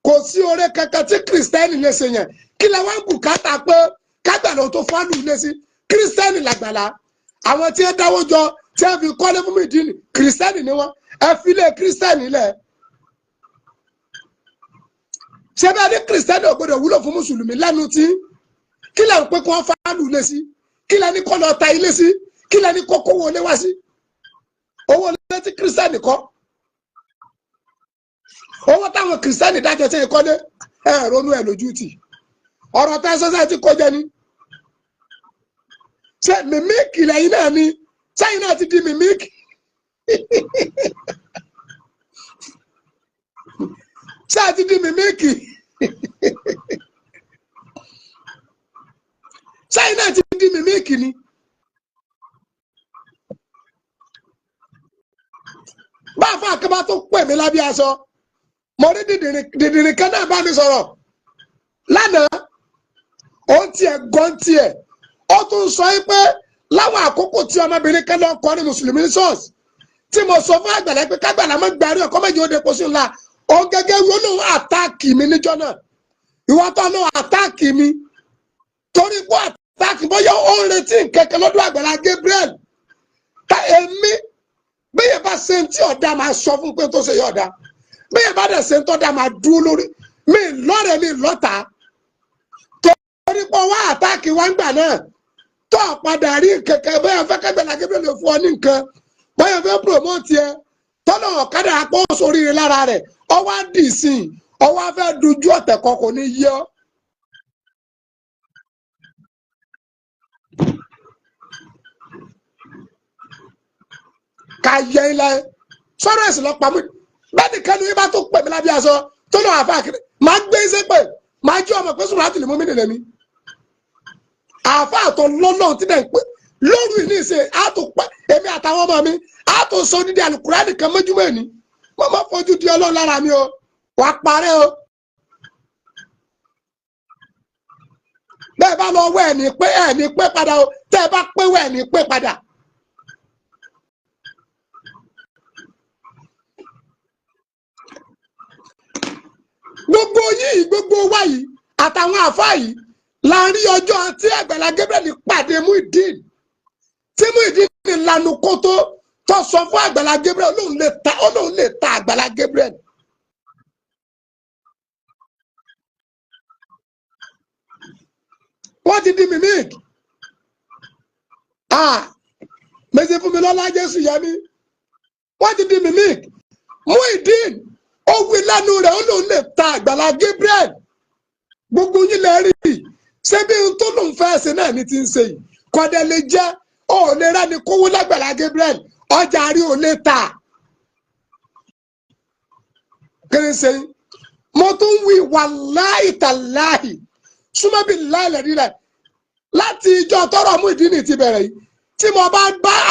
kò sí oore kankan tí kìrìsìtẹ́nì lè ṣe yẹn kí lẹ wá ń bùkátà pé kágbàlá tó fọ́ọ̀lù ilé sí kìrìsìtẹ́nì làgbàlá àwọn tí ń dáwọ́ jọ tí wọ́n fi kọ́lé fún Muyideen kìrìsìtẹ́nì ni wọ́n ẹ fi lé kìrìsìtẹ́nì lẹ̀ ṣé bá a ní kìrìsìtẹ́nì ò gbọdọ̀ wúlò fún mùsùlùmí lẹ́nu tí kí lẹ ń pé kí wọ́n fọ́ọ̀lù ilé sí kí lẹ ní kọ́ lọ ta ilé sí kí lẹ ní kọ́ kówó ilé wá sí owó ilé tí kìrìsìtẹ́nì kọ́ owó táwọn kìrìsìtẹ́nì dájọ́ tí ìkọ́lé ronú ẹ̀ lójú tì ọ̀rọ̀ tá sọ́sáìtì kó jẹ ni ṣe mímíkì lẹ́yìn náà ni sẹ́yìn náà ti di mímíkì ṣé àti di mímíkì sẹ́yìn náà ti di mímíkì ni bá a fọ àkàbà tó pè mí lábí aṣọ mo rí dìdìrín kan náà bá mi sọ̀rọ̀ lánàá ó tiẹ̀ gan tiẹ̀ ó tún sọ pé láwọn àkókò tí ọmọbìnrin kan lọ kọ́ ní mùsùlùmí ṣọ́ọ̀ṣì tí mo sọ fún Àgbàlá pé kágbàlá mọ́ gbàrí ọkọ méjì ó de kó sí ńlá ó gẹ́gẹ́ wo lóun àtáàkì mi níjọ́ náà ìwọ tó lóun àtáàkì mi torí pé àtáàkì bóyá ó ń retí kẹ̀kẹ́ lọ́dún Àgbàlá Gabriel ká èmi bẹ́ẹ̀ bá ṣe tí ọ̀dà máa sọ fún pé tó ṣe yọ̀ ọ̀dà bẹ́ẹ̀ bá dẹ̀ ṣe ń tọ́da máa dúró lórí mi lọ́rẹ̀ mi lọ́ta torí pé wá àtáàkì wá ń gbà náà tó padà rí kẹ̀kẹ́ bẹ́ẹ̀ fẹ́ k'Àgbàlá Gabriel lè fún ọ ní nǹkan bẹ́ẹ̀ fẹ́ promote ẹ tọ́nà ọ̀kadà àpò sóríire lára rẹ̀ ọwọ́ á dì sí i ọwọ́ á fẹ́ dojú ọ̀tẹ̀ kan kò ní yẹ ọ́. ká yẹ ilẹ̀ sọ́rọ̀ ẹ̀sìn lọ pamọ́ bẹ́ẹ̀ni kẹ́nu yín bá tó pè mí lábí aṣọ tó lọ àfa kiri máa gbé iṣẹ́ pè máa jẹ́ ọmọ pé sùnrù láti lè mú mi nìyẹn mi. àfa àtọ̀ lọ́lọ́run ti dẹ̀ ń pè lóru ìní ìṣe àtò pẹ́ èmi àtàwọn ọmọ mi àtò sọ dídí Àlùkùránì kan mọ́júmọ́ ẹ̀ní mo máa fojú di Ọlọ́run lára mi o wàá parẹ́ o. bẹ́ẹ̀ bá lọ wọ ẹ̀ní pé padà o tẹ́ ẹ bá pé wọ ẹ̀ní pé padà. gbogbo yìí gbogbo wa yìí àtàwọn àfáà yìí la rí ọjọ́ tí Àgbàlá Gabriel pàdé Muyideen tí Muyideen lanu kótó tó sọ fún Àgbàlá Gabriel olóhùn lè ta Àgbàlá Gabriel. wọ́n ti di mimic mèsì fún mi lọ́lá Jésù yẹmi wọ́n ti di mimic Muyideen ó wí lẹ́nu rẹ̀ ó lóun lè ta Àgbàlá Gabriel gbogbo yín lè rí i ṣé bí ohun tó lòun fẹ́ ṣe náà ni ti ń ṣe yìí kọ́dẹ̀ lè jẹ́ ó lè rẹ́ni kówó l'Àgbàlá Gabriel ọjà rí ò lè ta kiri ṣe mo tún wí wàláì tàláì súnmọ́ bí láìlẹ̀ nílẹ̀ láti ìjọ tọrọ Muyideen ti bẹ̀rẹ̀ yìí tí mo bá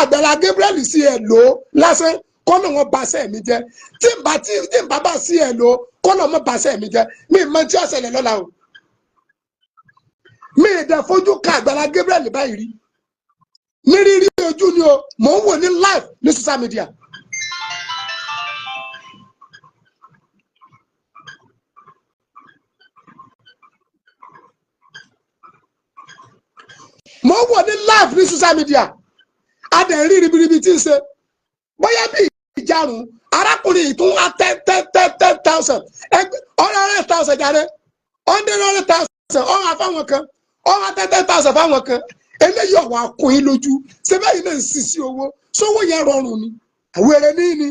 Àgbàlá Gabriel sí ẹ̀ lò ó lásán kọ́nà wọn baṣẹ́ mi jẹ́ tí n bá bá sí ẹ̀ lò kọ́nà wọn baṣẹ́ mi jẹ́ mi mọ tí ó ṣẹlẹ̀ lọ́la o mi ìdẹ fojú ka Àgbàlá Gabriel báyìí rí ní rírí ojú ni o mò ń wò ní live ní social media. mò ń wò ní live ní social media a dẹ̀ rí ribiribi tí ń ṣe bóyá bí ìjarun arákùnrin ìtún á 10,000 100,000 jáde 100,000 ọ̀hún afáwọn kan ọ̀hún 10,000 fáwọn kan eléyìí ọ̀wọ́ akún yín lójú ṣé báyìí náà ń sisi owó sówó yẹn rọrùn ni àwẹ̀rẹ̀ ní.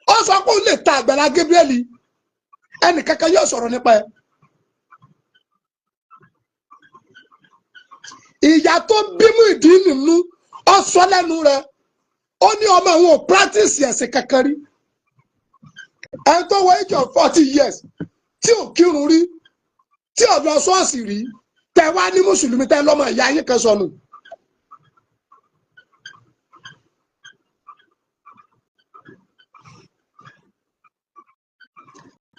ó sọ pé ó lè ta Àgbàlá Gabriel ẹnì kankan yóò sọ̀rọ̀ nípa ẹ̀. ìyá tó bí Muyideen nínú ó sọ lẹ́nu rẹ̀ ó ní ọmọ àwọn ò practice ẹ̀sìn kankan rí ẹni tó wọ age of 40 years tí ò kírun rí tí ò lọ ṣọ́ọ̀ṣì rí tẹ wá ní mùsùlùmí tẹ lọ́mọ ìyá yín kan sọnù.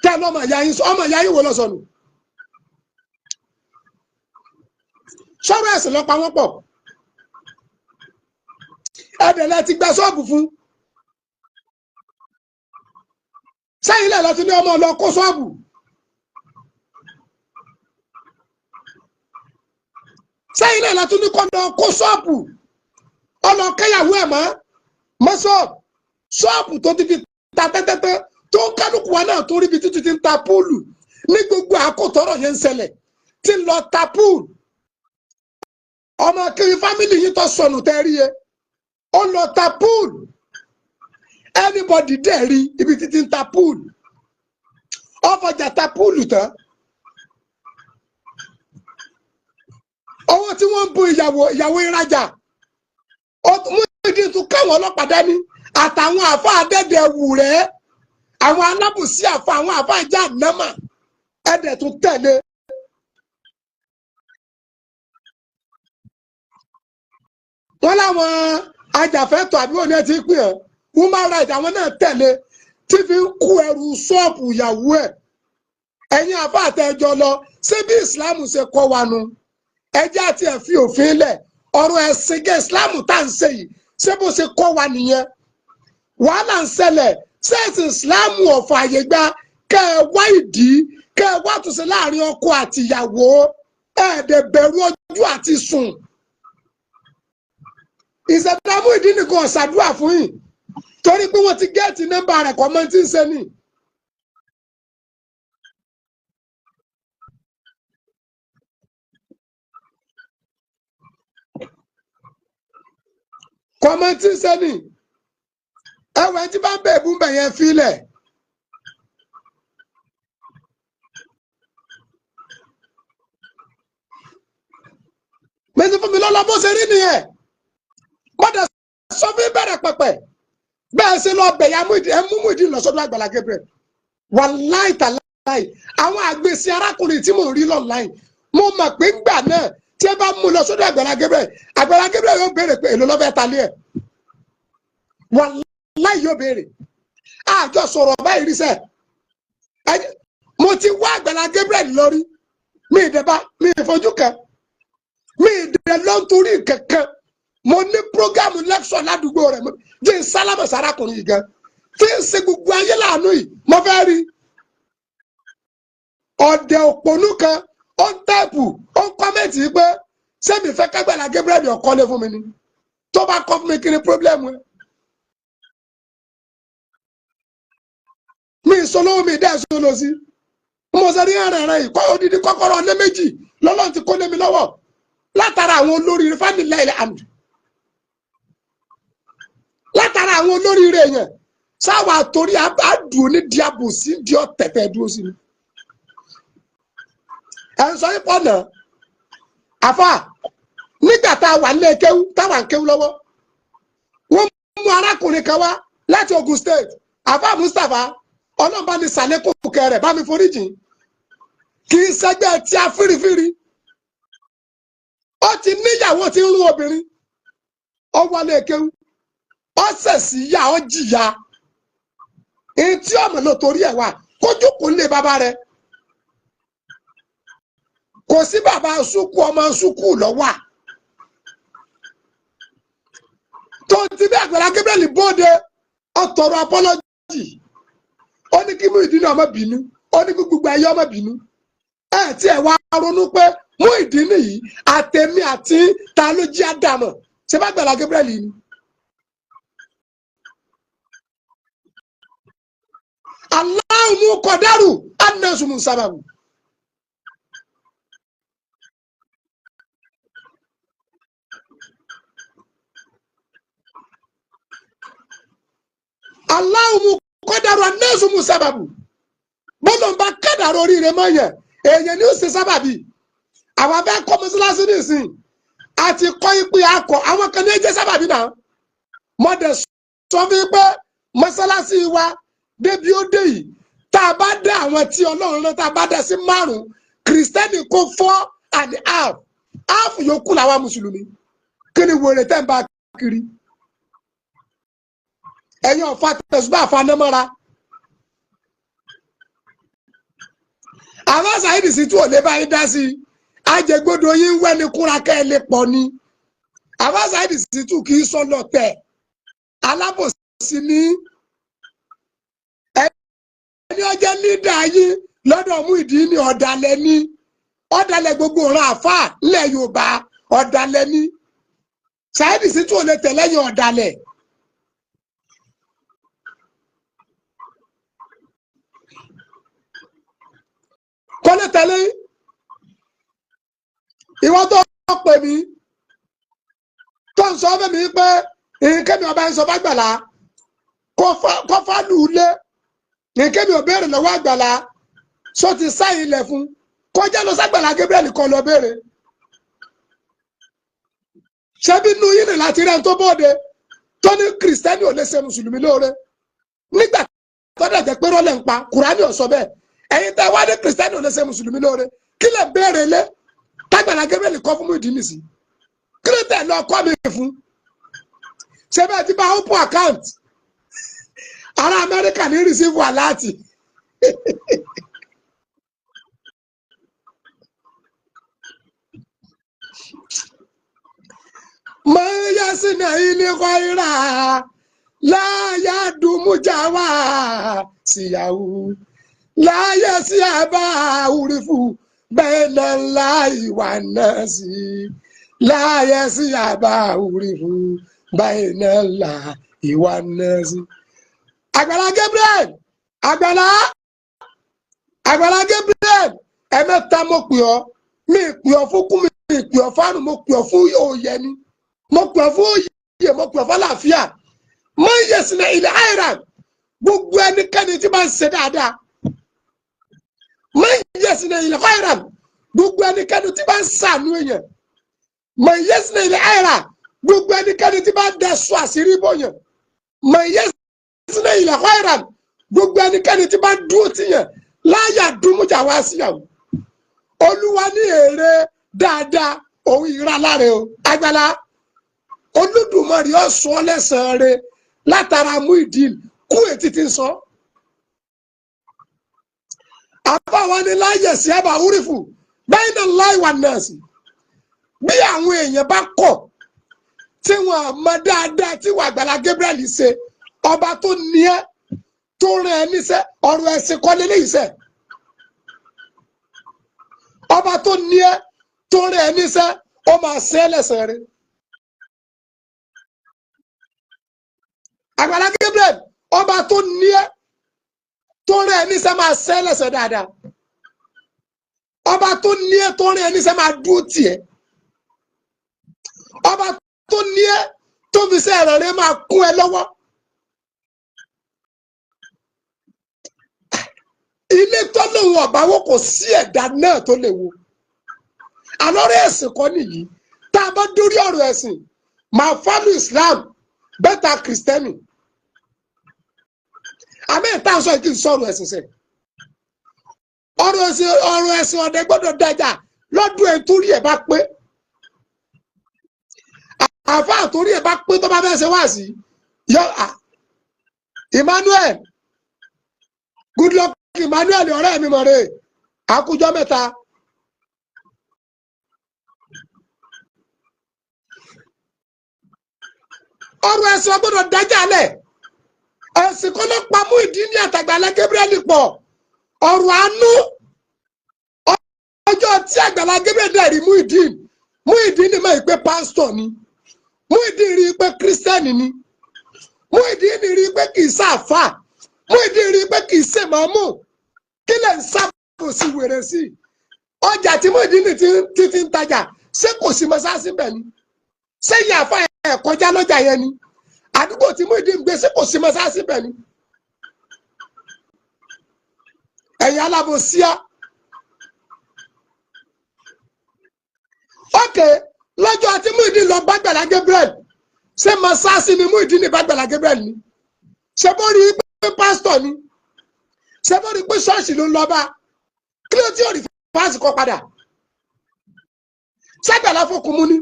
tẹ lọ́mọ ìyá yín ọmọ ìyá yín wo lọ sọnù sọ̀rọ̀ ẹ̀sìn ló pa wọ́n pọ̀ ẹ̀dẹ̀lẹ̀ ti gba ṣọ́ọ̀bù fún sẹ́yìn lẹ̀ lọ́tún ní ọmọ lọ kó ṣọ́ọ̀bù sẹ́yìn lẹ̀ lọ́tún ní kọ́ lọ kó ṣọ́ọ̀bù ọlọ kẹyàwó ẹ̀ mọ́ ṣọ́ọ̀bù tó ti fi ta tẹ́tẹ́tẹ́ tó kálukú wa náà tó rí ibi títí ti ń ta púùlù ní gbogbo àkótọ́rọ̀ yẹn ń ṣẹlẹ̀ tí ń lọ ta púùlù ọmọ kiri fámìlì yìí tó sọnù tẹ́ rí yẹ ó lọ ta púùlù anybody dẹ̀ rí ibi títí ń ta púùlù ọfọjà ta púùlù tán owó tí wọ́n ń bu ìyàwó ìrajà mú ìdí tún káwọn ọlọ́pàá dání àtàwọn àfa àdẹ́dẹ̀ wù rẹ̀ àwọn alábùsí àfa àwọn àfa ìjà nàmà ẹ̀dẹ̀ tún tẹ̀lé. wọ́n láwọn ajàfẹ́tọ̀ àbí òní ẹ̀ ti pín ẹ̀ human rights àwọn náà tẹ̀lé tí fi ń kú ẹrù ṣọ́ọ̀bù ìyàwó ẹ̀ ẹ̀yin àfa àtẹ̀jọ lọ ṣé bí ìsìláàmù ṣe kọ́ wa nu ẹjẹ́ àti ẹ̀ fi òfin lẹ̀ ọ̀rọ̀ ẹ̀sìn gẹ́ ìsìláàmù tá à ń ṣe yìí ṣé bó ṣe kọ́ wa nìyẹn wàhálà ń ṣẹlẹ̀ ṣẹ́ẹ̀sì ìsìláàmù ọ̀fọ̀ àyè gba kẹ́ ẹ wá ìdí kẹ́ ẹ wá túnṣe láàrin ọkọ àti ìyàwó ẹ̀ẹ́dẹ̀ bẹ̀rù ojú àti sùn ìṣẹ̀dámú ìdí nìkan ọ̀ṣàdúrà fún yìí torí pé wọ́n ti gẹ́ẹ̀tì nọ́mbà rẹ̀ kọ́ mọ́ tí ń ṣe ni. kọ́mọ́ tí ń ṣe ni ẹ̀wẹ̀ tí bá ń bẹ̀ búmbẹ̀ yẹn fílẹ̀. mẹ́sàn-án fún mi lọ́lọ́ bó ṣe rí nìyẹn mọ́dà sọ fún bẹ̀rẹ̀ pẹ̀pẹ̀ bẹ́ẹ̀ ṣe lọ bẹ̀yà mú ìdí lọ́sọ́dọ̀ Àgbàlá Gabriel wàláì tàláì àwọn àgbèsí arákùnrin tí mò ń rí lọ́nláìn mo mọ̀ pé ńgbà náà tí ẹ bá mú lọ́sọ́dọ̀ Àgbàlá Gabriel yóò béèrè pé èlò lọ́fẹ́ ta lé ẹ̀ wàláì yóò béèrè àjọ sọ̀rọ̀ báyìí rí sẹ́ mo ti wá Àgbàlá Gabriel lórí mi ìfojú kan mi ìdè lọ́ntorí kankan mo ní programu lẹ́kṣọ̀ ládùúgbò rẹ̀ jẹ́ sálámà sárakùnrin yìí gan tí ń ṣe gbogbo ayé láàánú yìí mo fẹ́ rí ọ̀dẹ̀ òpònú kan ó ń táìpù ó ń kọ́mẹ̀tì pé sẹ́mi fẹ́ k'Àgbàlá Gabriel ọ̀kọ́lé fún mi ni tó bá kọ́ fún mi kí ni pírọ́blẹ́mù ẹ̀ mi ìsolówó mi dẹ́ solo sí mo ṣe rí ẹ̀rẹ̀ yìí kọ́ odidi kọ́kọ́rọ́ ọ̀lẹ́ méjì lọ́lọ́run ti kó lé mi lọ́wọ́ látara àwọn olóríire fámìlì ilẹ̀ àmì látara àwọn olóríire yẹn sáwà torí àdùn ní diabo sí di ọ̀tẹ̀tẹ̀ dúró sí mi ẹ̀ ń sọ yín pọ̀ náà àfà nígbà tá a wà nílé kéwú táwa ń kéwú lọ́wọ́ wọ́n mú arákùnrin kan wá láti Ogun State àfà Mustapha ọlọ́ba ní sàlékò kẹrẹ̀ bá mi foríjì kì í ṣẹgbẹ́ tí a fírífírí ó ti níyàwó tí ń rún obìnrin ó wọlé kéwú ó ṣèṣì yá ó jìyà èyí tí ọmọ náà torí ẹ̀ wà kójú kò lé bàbá rẹ̀ kò sí bàbá sùkú ọmọ sùkú lọ́wọ́ tó ti bí Àgbàlá Gabriel bóde ó tọrọ apọ́lọ́jì ó ní kí Muyideen ọmọ bínú ó ní kí gbogbo ayé ọmọ bínú ẹ tí ẹ wá ronú pé Muyideen yìí àtẹ̀mí àti ta ló jí àdàmọ̀ ṣé bá Àgbàlá Gabriel yìí ni. Allahu qadaru annasu musababu. Allahu qadaru annasu musababu. Bọ́lọ̀ ń bá kádàrá oríire mọ́ yẹn èèyàn ni ó ṣe sábàbí àwọn abẹ́ kọ́ mọ́sálásí nìsín àti kọ́ ipe akọ àwọn kan ní ẹjẹ́ sábàbí náà mọ́dẹ̀ sọ fún pé mọ́sálásí wa débi ó dé yìí tá a bá dá àwọn tí Ọlọ́run rán tá a bá dá sí 5 kìrìsìtẹ́nì kó 4.5 yòókù làwọn mùsùlùmí kí ni wèrè tẹ́ ń bá kiri ẹ̀yin ọ̀fà tẹ̀sùbá àfanẹ́mọ́ra àwọn Saheed Shittu ò lè bá yín dá sí ajẹgbọdọ yín wẹni kúnra kẹ ẹ lè pọ̀ ni àbá Saheed Shittu kì í sọ lọtẹ alábòsí ní ẹni ọjẹ lídà yín lọ́dọ̀ Muyideen ní ọ̀dàlẹ̀ ní ọ̀dàlẹ̀ gbogbo ọ̀ràn àfà ńlẹ̀ Yorùbá ọ̀dàlẹ̀ ní Saheed Shittu ò lè tẹ̀lé yín ọ̀dàlẹ̀. kọ́lé tẹ̀lé ìwọ tó pè mí tó ń sọ fún mi pé ìkémi ọba ń sọ fàgbàlá kó fàlù lé ìkémi ò béèrè lọ́wọ́ àgbàlá sọ ti sáyìn ilẹ̀ fún kọjá lọ sàgbàlá Gabriel kan lọ béèrè ṣebí inú yín ni láti rẹ̀ ń tó bóde tó ní kìrìsìtẹ́nì ò lè ṣe mùsùlùmí lóore nígbà tó dẹ̀ jẹ́ pé rọ́lẹ̀ ń pa Kùránì ò sọ bẹ́ẹ̀ ẹ̀yin tẹ́ wá ní kìrìsìtẹ́nì ò lè ṣe mùsùlùmí lóore kí lè béèrè lé tágbàlá Gabriel kọ́ fún Muyideen sí kí ló tẹ̀ lọ kọ́ mi fún ṣé bẹ́ẹ̀ ti bá open account ará Amẹ́ríkà ní receive aláàtì mọ yẹ sínú ilé kọ́ ìrà láyà dùnmùjà wá síyàwó láyé sí àbá òrìfù bẹ́ẹ̀ náà láì wà náà sí láyé sí àbá òrìfù bẹ́ẹ̀ náà láì wà náà sí. Àgbàlá Gabriel Àgbàlá Gabriel ẹ̀mẹ́ta mo pè ọ́ mi pè ọ́ fún kú mi pè ọ́ fáànù mo pè ọ́ fún òye ni mo pè ọ́ fún òye mo pè ọ́ fún àlàáfíà mo ń yẹ sinmi ilẹ̀ àìràn gbogbo ẹnikẹ́ni tí bá ń ṣe dáadáa mo ń yẹ sinmi ilẹ̀ àìràn gbogbo ẹnikẹ́ni tí bá ń ṣàánú èèyàn mo ń yẹ sinmi ilẹ̀ àìràn gbogbo ẹnikẹ́ni tí bá ń dẹ̀sùn àṣírí bóyàn mo ń yẹ sinmi ilẹ̀ àìràn gbogbo ẹnikẹ́ni tí bá ń dúró tìyàn láyà dùnmùjà wá síyàwó Olúwa ní èrè dáadáa òun ìra láre o Àgbàlá Olódùmarè ó sọ lẹ́san rẹ̀ látara Muyideen kú ètí ti ń sọ àbáwọn ni láyè sí àbá orífù bẹ́ẹ̀ náà láì wà náà sí bí àwọn èèyàn bá kọ̀ tí wọn mọ dáadáa tí wọn Àgbàlá Gabriel ṣe ọba tó ní ẹ tó rán ẹ níṣẹ́ ọ̀rọ̀ ẹ̀sìn kọ́ lélẹ́yìí sẹ́ ọba tó ní ẹ tó rán ẹ níṣẹ́ ó máa ṣe é lẹ́san rẹ̀ Àgbàlá Gabriel ọba tó ní ẹ tó rán ẹ níṣẹ́ máa ṣe é lẹ́san dáadáa ọba tó ní ẹ tó rán ẹ níṣẹ́ máa dúró tì ẹ́ ọba tó ní ẹ tó fi ṣe ẹ̀rọ rẹ̀ máa kún ẹ lọ́wọ́ ilé tó lòun ọ̀báwọ́ kò sí ẹ̀dá náà tó lè wo àlọ́rọ̀ ẹ̀sìn kọ́ nìyí tá a bá dórí ọ̀rọ̀ ẹ̀sìn máa fálù Islam bẹ́tà kìrìsìtẹ́nì àmì ìta sọ kí n sọ̀rọ̀ ẹ̀sìn sẹ́ ọ̀rọ̀ ẹ̀sìn ọ̀dẹ gbọ́dọ̀ dájà lọ́dún ẹ̀ torí ẹ̀ bá pé àfa àtòrí ẹ̀ bá pé tó bá fẹ́ ṣe wá sí yọ Emmanuel good luck Emmanuel ọ̀rẹ́ mi mọ̀ rẹ̀ àkójọ mẹ́ta ọ̀rọ̀ ẹ̀sìn ọgbọ́dọ̀ dájà lẹ̀ ẹ̀sìn kọ́ ló pa Muyideen àtàgbàlá Gabriel pọ̀ ọ̀rọ̀ àánú ọjọ́ tí Àgbàlá Gabriel dẹ̀ rí Muyideen ni mọ̀ pé pásítọ̀ ni Muyideen rí pé kírísítẹ́nì ni Muyideen rí pé kì í ṣàfà Muyideen rí pé kì í ṣe màmú kí lè ń sábò sí wèrè sí ọjà tí Muyideen ti ń tajà ṣé kò sí mọ́sáàsì bẹ̀ ni ṣé ìyàfà ẹ̀ kọjá lọ́jà yẹn ni àdúgbò tí Muyideen gbé ṣé kò sí mọ́sáàsì bẹ̀ ni ẹ̀yin alábòsíà ókè lọ́jọ́ tí Muyideen lọ bá Àgbàlá Gabriel ṣé mọ́sáàsì ni Muyideen bá Àgbàlá Gabriel ni ṣé bó rí pé pásítọ̀ ni ṣé bó rí pé ṣọ́ọ̀ṣì ló ń lọ bá kí ló tí ò rí fáàsì kọ padà ṣàgbàlá fòkun mú ni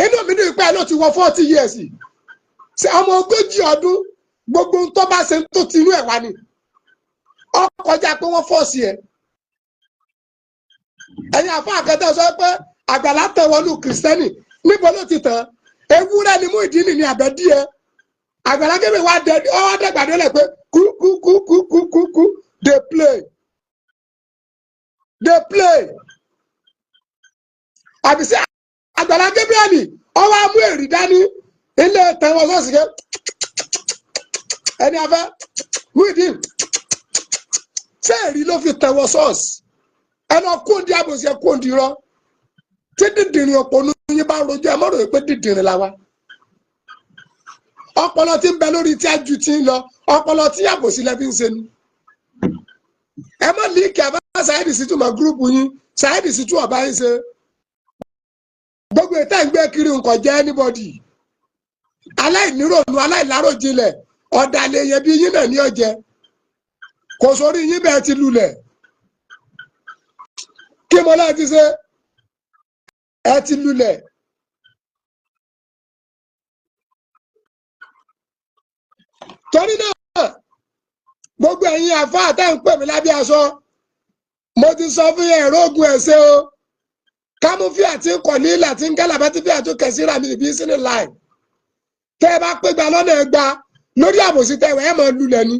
inú mi ní ìpẹ́ ló ti wọ 40 years ṣe ọmọ 40 ọdún gbogbo tó bá ṣe tó ti inú ẹ̀ wá ni ọkọjá pé wọ́n fọ́ọ̀sì ẹ̀ ẹ̀yin àfa àkẹ́tẹ́ sọ pé àgbàlá tẹ̀ wọnú kìrìsìtẹ́nì níbo ló ti tàn ewúrẹ́ ni Muyideen ní àbẹ́díẹ̀ Àgbàlá Gabriel wá dẹ ọwọ́ dẹ́gbàdé lẹ̀ pé kú dey play àbí sí Àgbàlá Gabriel ni ọwọ́ amú èrì dání ilé tẹ̀wọ̀n sọ́ọ̀sì kẹ́ ẹni afẹ́ Muyideen ṣé èrì ló fi tẹ̀wọ̀n sọ́ọ̀sì ẹnu kóńdí àbòsí ẹ kóńdí rọ tí dídìrín òpònú yín bá rojú ẹ mọ́rọ̀ pé dídìrín la wa ọpọlọ tí ń bẹ lórí tí a ju ti ń lọ ọpọlọ tí àbòsí lẹ fi ń ṣe ni ẹ má líìkì àbá Saheed Shittu mọ gúrúùpù yín Saheed Shittu ọba ń ṣe gbogbo ìta ìgbé kiri nǹkan jẹ anybody aláìníròònù aláìláròjinlẹ̀ ọ̀dàlẹ̀ yẹn bí yín náà ní ọ̀jẹ̀ kò sórí yín bẹ́ẹ̀ ti lulẹ̀ kí mo láti ṣe ẹ ti lulẹ̀ torí náà gbogbo ẹ̀yin àfa àtẹ̀ ń pè mí lábẹ́ aṣọ mo ti sọ fún yẹn ẹ̀rọ ogun ẹ̀ṣẹ̀ o kámúfì àti kọ̀nílà tí ń gálàbá tí fi àtúnkẹ̀ síra mi ìbí sínú láì tẹ́ ẹ bá pé gba lọ́nà ẹgba lórí àbòsí tẹ̀wẹ̀ ẹ̀ máa lulẹ̀ ni.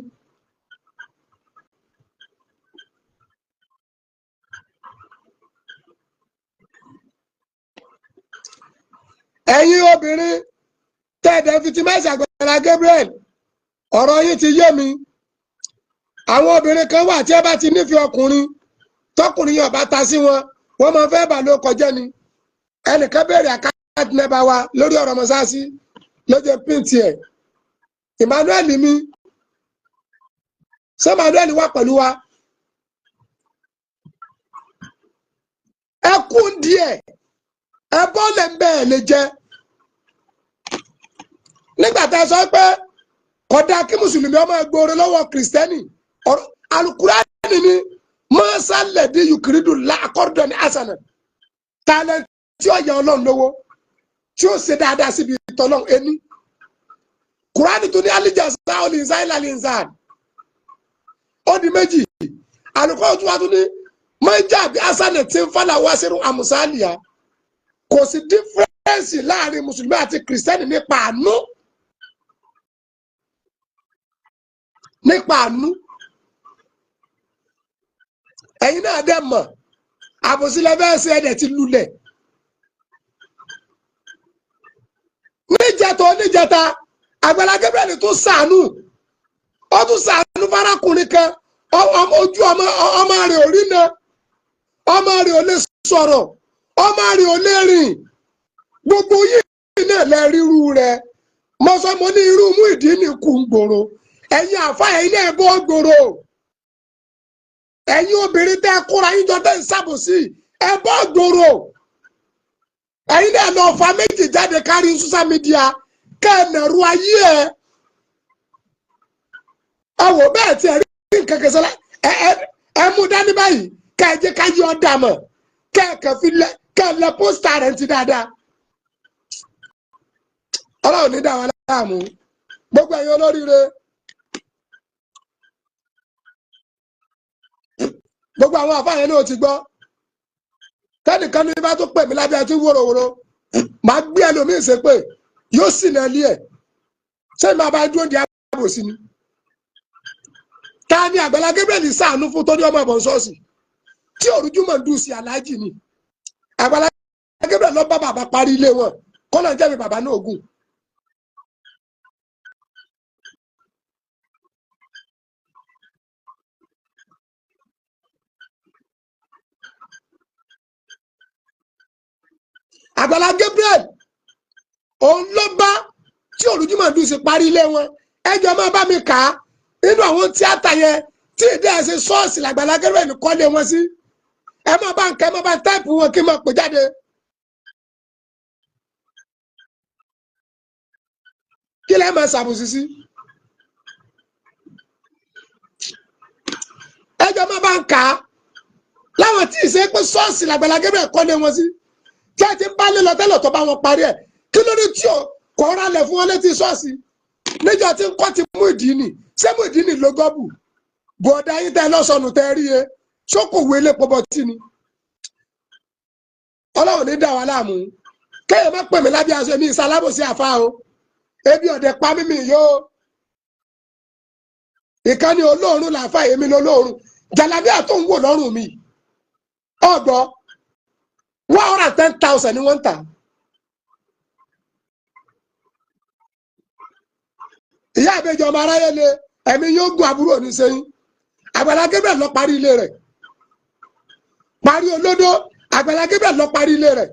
ẹ̀yin obìnrin tẹ̀dẹ̀ fitimáìsì Àgbàlá Gabriel ọ̀rọ̀ yín ti yé mi àwọn obìnrin kan wà tí ẹ bá ti nífẹ̀ẹ́ ọkùnrin tọkùnrin yẹn bá ta sí wọn wọ́n máa fẹ́ bà ló kọjá ni ẹnìkan béèrè àkáǹtì nẹ́bà wa lórí ọ̀rọ̀ mọ́sáàsì lójú píǹtì ẹ̀ Emmanuel mi ṣé Emmanuel wà pẹ̀lú wa ẹ kún díẹ̀ ẹ bọ́ọ̀lẹ̀ ń bẹ́ẹ̀ lè jẹ́ nígbà tá a sọ pé kódà kí mùsùlùmí ọmọ gbòòrò lọ́wọ́ kìrìsìtẹ́nì alukurani ni mọ́sálẹ̀dí yukiridu lákọ́dọ̀ ní asana tálẹ̀ tí ó yẹ ọlọ́run lówó tí ó ṣe dáadáa síbi ìtọ́lọ́run ẹni kurani tó ní alijasa olùsáìlà linsan ó di méjì alukọ́ tó wá tó ní mọ́jà bí asana tí ń fàlà wá sínú àmùsálìyà kò sí dífẹ́rẹ́nsì láàrin mùsùlùmí àti kìrìsìtẹ́nì nípa àánú. ẹ̀yin náà dẹ̀ mọ̀ àbòsílẹ̀ bẹ́ẹ̀ ṣe ẹ̀dẹ̀ ti lulẹ̀ níjẹta Àgbàlá Gabriel tún ṣàánú ó tún ṣàánú fárákùnrin kan ojú ọmọ rẹ̀ ò rí na ọmọ rẹ̀ ò lè sọ̀rọ̀ ọmọ rẹ̀ ò lè rìn gbogbo yìí náà lẹ ríru rẹ̀ mo sọ mo ní irú Muyideen ní kù ń gbòòrò ẹ̀yin àfa ẹ̀yin náà bọ́ gbòòrò ẹ̀yin obìnrin tẹ́ kóra yín jọ tẹ́ ń ṣàbòsí ẹ bọ́ gbòòrò ẹ̀yin náà lọ fa méjì jáde kárí social media kẹ́ ẹ̀ nàrú ayé ẹ wò bẹ́ẹ̀ tí ẹ rí nǹkan kẹsàn-án ẹ mú dání báyìí kẹ́ ẹ jẹ́ ká yí ọ̀dà mọ̀ kẹ́ ẹ kàn fi lẹ kẹ́ ẹ lẹ pósítà rẹ̀ ti dáadáa ọlọ́run ní dáwọ́ láàmú gbogbo ẹ̀yin olóríire gbogbo àwọn àfáà yẹn náà ti gbọ́ tẹ́nìkan ní bá tó pè mí lábẹ́ àti wòròwòrò máa gbé ẹlòmíín ṣe pé yóò sì náà lé ẹ̀ ṣé máa bá dúró di àbòsí ni ta ni Àgbàlá Gabriel ṣàánú fún tó ní ọmọ ìbọn ṣọ́ọ̀ṣì tí òrùjú mọ̀ ń dùn sí aláàjì ni Àgbàlá Gabriel lọ bá bàbá parí ilé wọn kọ́nà jẹ́ mi bàbá náà ògùn. Àgbàlá Gabriel òun ló bá tí olùjúmọ̀ dùn sí parí ilé wọn ẹjọ́ máa bá mi kà á nínú àwọn tíátà yẹn tí ìdí ẹ̀ ṣe ṣọ́ọ̀ṣì l'Àgbàlá Gabriel kọ́lé wọn sí ẹ máa bá ń kẹ́ ẹ máa bá táìpù wọn kí n máa pè jáde. kí lẹ́ẹ̀ máa ṣàbòsí sí ẹjọ́ máa bá ń kà á láwọn tí ì ṣe pé ṣọ́ọ̀ṣì l'Àgbàlá Gabriel kọ́lé wọn sí tí a ti ń bá lé lọ tẹ́lẹ̀ tó bá wọn parí ẹ̀ kí ló dé tí o kọ́ ọ́ra lẹ̀ fún wọn létí ṣọ́ọ̀ṣì níjọ́ tí ń kọ́ ti Muyideen ṣé Muyideen ló gọ́bù bọ̀dá yín tẹ́ lọ́sọ̀nù tẹ́ rí e ṣókòwò elépo bọ́tì ni Ọlọ́run ní dá wa láàmú kéèyàn má pè mí lábẹ́ aṣọ èmi ìsalábòsí àfa o ebi ọ̀dẹ̀ pa mímì yóò ìkànnì olóòórùn làáfà èmi lolóòórùn jàlábíà tó ń wò lọ́rùn mi ọgbọ́ 110,000 ni wọ́n ń tà ìyá àbẹjọ ọmọ aráyé le ẹ̀mí yóò gun àbúrò ní sẹ́yìn Àgbàlá Gabriel lọ parí ilé rẹ̀ parí olódó Àgbàlá Gabriel lọ parí ilé rẹ̀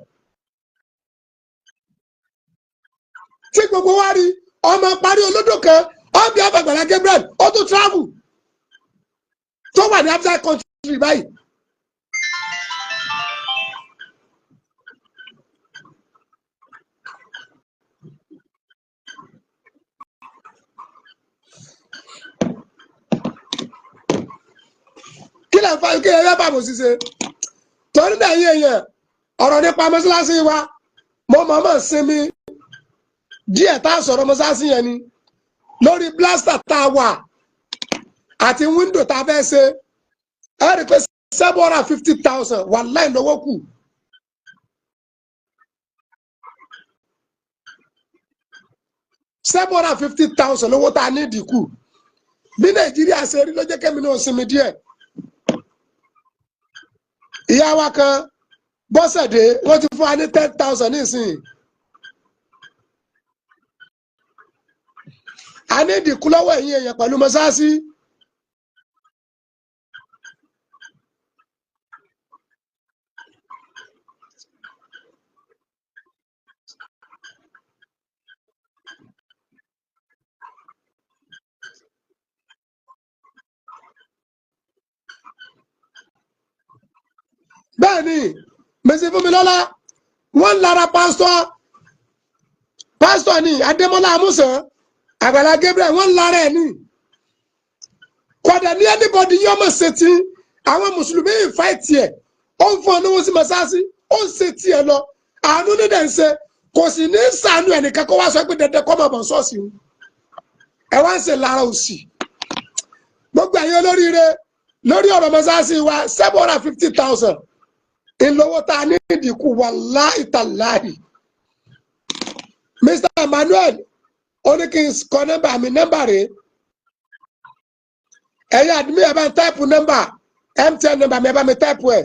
tí gbogbo wa rí ọmọ parí olódó kan ọbí Àgbàlá Gabriel ó tún travel tó wà ní outside country báyìí kí lè fa kí ẹ bá bò ṣiṣẹ́ torí náà yé èèyàn ọ̀rọ̀ nípa mọ́ṣáláṣí wa mo mọ̀ọ́mọ̀ sinmi díẹ̀ tá a sọ̀rọ̀ mọ́ṣáláṣí yẹn ni lórí blaster tá a wà àti window tá a fẹ́ ṣe ẹ rí i pé 750,000 wà láì lọ́wọ́ kù $750,000 lówó tá a ní ìdínkù bí Nàìjíríà ṣe rí ló jẹ́ kẹ́mi náà sinmi díẹ̀ ìyá wa kan Bọ́sẹ̀dé wọ́n ti fún wa ní 10,000 nísìnyí a ní ìdínkù lọ́wọ́ ẹ̀yin èèyàn pẹ̀lú mọ́ṣáláṣí bẹ́ẹ̀ ni mèsì fún mi lọ́lá wọ́n lára pásítọ̀ ní Adémọ́lá Amúsàn Àgbàlá Gabriel wọ́n lára ẹ̀ ní kọ̀dà ní anybody yọ́ mọ̀ ṣe tí àwọn mùsùlùmí ìfáìtì ẹ̀ ó ń fún ọ níwọ̀n sí mọ́sáàsì ó ń ṣe tiẹ̀ lọ àánú nídẹ̀ ń ṣe kò sì ní sànú ẹnìkan kó wá sọ pé dandan kọ́ mọ̀ bọ̀ ṣọ́ọ̀ṣì ẹ wá ń ṣe lára òsì gbogbo ẹ̀yin olóríire lórí ọ̀rọ̀ mọ́sáàsì wa 750,000 ìlówó tá a ní ìdínkù wàláhì tàláhì Mr. Emmanuel ó ní kí n kọ nọ́mbà mi nọ́mbà rẹ̀ ẹ̀yà àdúmí ẹ̀ bá ń táìpù nọ́mbà MTN nọ́mbà mi ẹ̀ bá mi táìpù ẹ̀.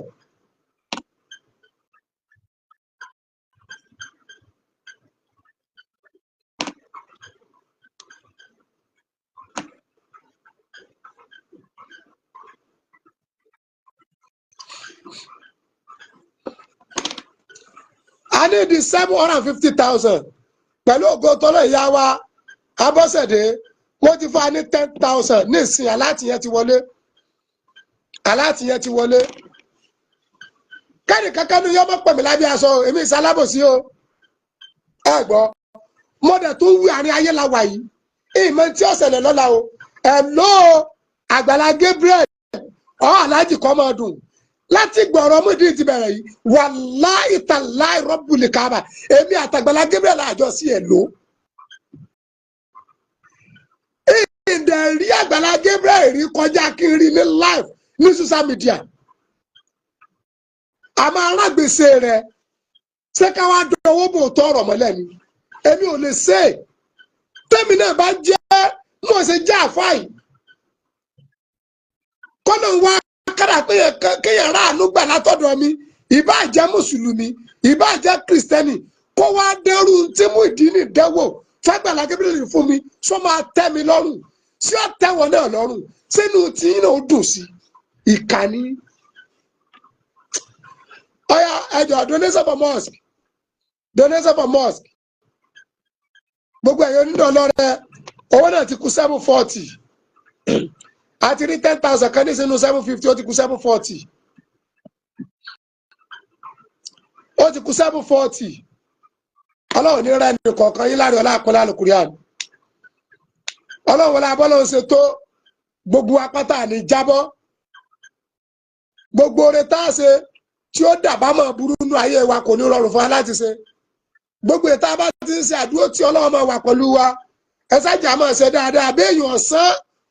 I need the 750,000 pẹ̀lú ògo tọ́lọ̀ ìyá wa Abọ́sẹ̀dé wọ́n ti fún wa ní 10,000 ní ìsìn alátìyẹn ti wọlé kẹ́ni kankan ní yọmọ pẹ̀mí lábẹ́ aṣọ èmi ìsalábòsí o ẹ gbọ́ mo dẹ̀ tún wí àárín ayé la wà yìí ìmọ̀ tí ó ṣẹlẹ̀ lọ́la o ẹ̀ ló Àgbàlá Gabriel Aláàjì kọ́ máa dùn láti gbọ̀rọ̀ Muyideen ti bẹ̀rẹ̀ yìí wàláhì tàláhì Rabbul Kaaba èmi àtàgbàlá Gabriel àjọ sí ẹ̀ ló. ìdẹ̀rí Àgbàlá Gabriel rí kọjá kiri ní live ní social media. àmọ́ arágbèsè rẹ̀ ṣé ká wá dọwọ́ bò tọrọ mọ́lẹ̀ ni èmi ò lè ṣe é tẹ́mi náà bá jẹ́ mo ṣe jẹ́ àfáì kọ́nà wá kára pé kéèyàn ráàánú gbà látọ̀dọ̀ mi ìbá jẹ́ mùsùlùmí ìbá jẹ́ kìrìsìtẹ́nì kó wá dẹ́rù tí Muyideen dẹ́wò f'Àgbàlá Gabriel fún mi sọ máa tẹ́ mi lọ́rùn sí ọ̀tẹ́wọ̀ náà lọ́rùn sínú tí náà ó dùn sí ìkànnì. ọ̀yà ẹ̀jọ̀ donation for mosque gbogbo ẹ̀yọ́ nínú ọlọ́rẹ́ owó náà ti kù 740 àti rí 10,000 kan ní sínú 750 ó ti kù 740 ó ti kù 740 ọlọ́run ní rẹ̀ ní kọ̀ọ̀kan yín láàrin ọlá àpọ́lá Al-Qur'an ọlọ́run wọlé abọ́lọ́run ṣe tó gbogbo apáta ní jábọ́ gbogbo oore tá a ṣe tí ó dàbámọ̀ burú nínú ayé wa kò ní rọrùn fún wa láti ṣe gbogbo ìta bá ti ń ṣe àdúró tí ọlọ́run máa wà pẹ̀lú wa ẹ sájà máa ṣe dáadáa béèyàn ọ̀sán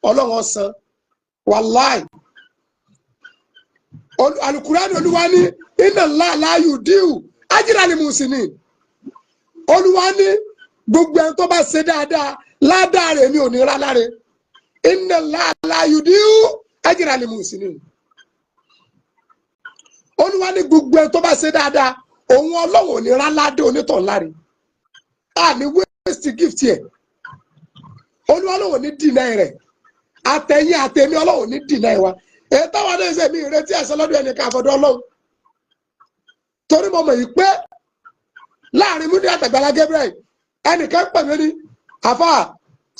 ọlọ́run ọ̀sán wàláì Al-Qur'an olúwa ní inna Allaha la yudi'u ájírà ni mo sì ní olúwa ní gbogbo ẹni tó bá ṣe dáadáa ládàá rẹ̀ mi ò ní rá láre inna Allaha la yudi'u ájírà ni mo sì ní olúwa ní gbogbo ẹni tó bá ṣe dáadáa òun ọlọ́run ò ní rá ládé onítàn láre ní waste gift yẹ olúwa ọlọ́run ní dìnnà rẹ̀ àtẹ̀yìn àtẹ̀mí ọlọ́run ní dìnnà wa èyí táwọn náà ṣe mí ìrètí ẹ̀sẹ̀ lọ́dún ẹnìkan àfọ̀dọ́ ọlọ́run torí mo mọ̀ yìí pé láàrin Múdí àtàgbàlá Gabriel ẹnìkan pè mí ní àfà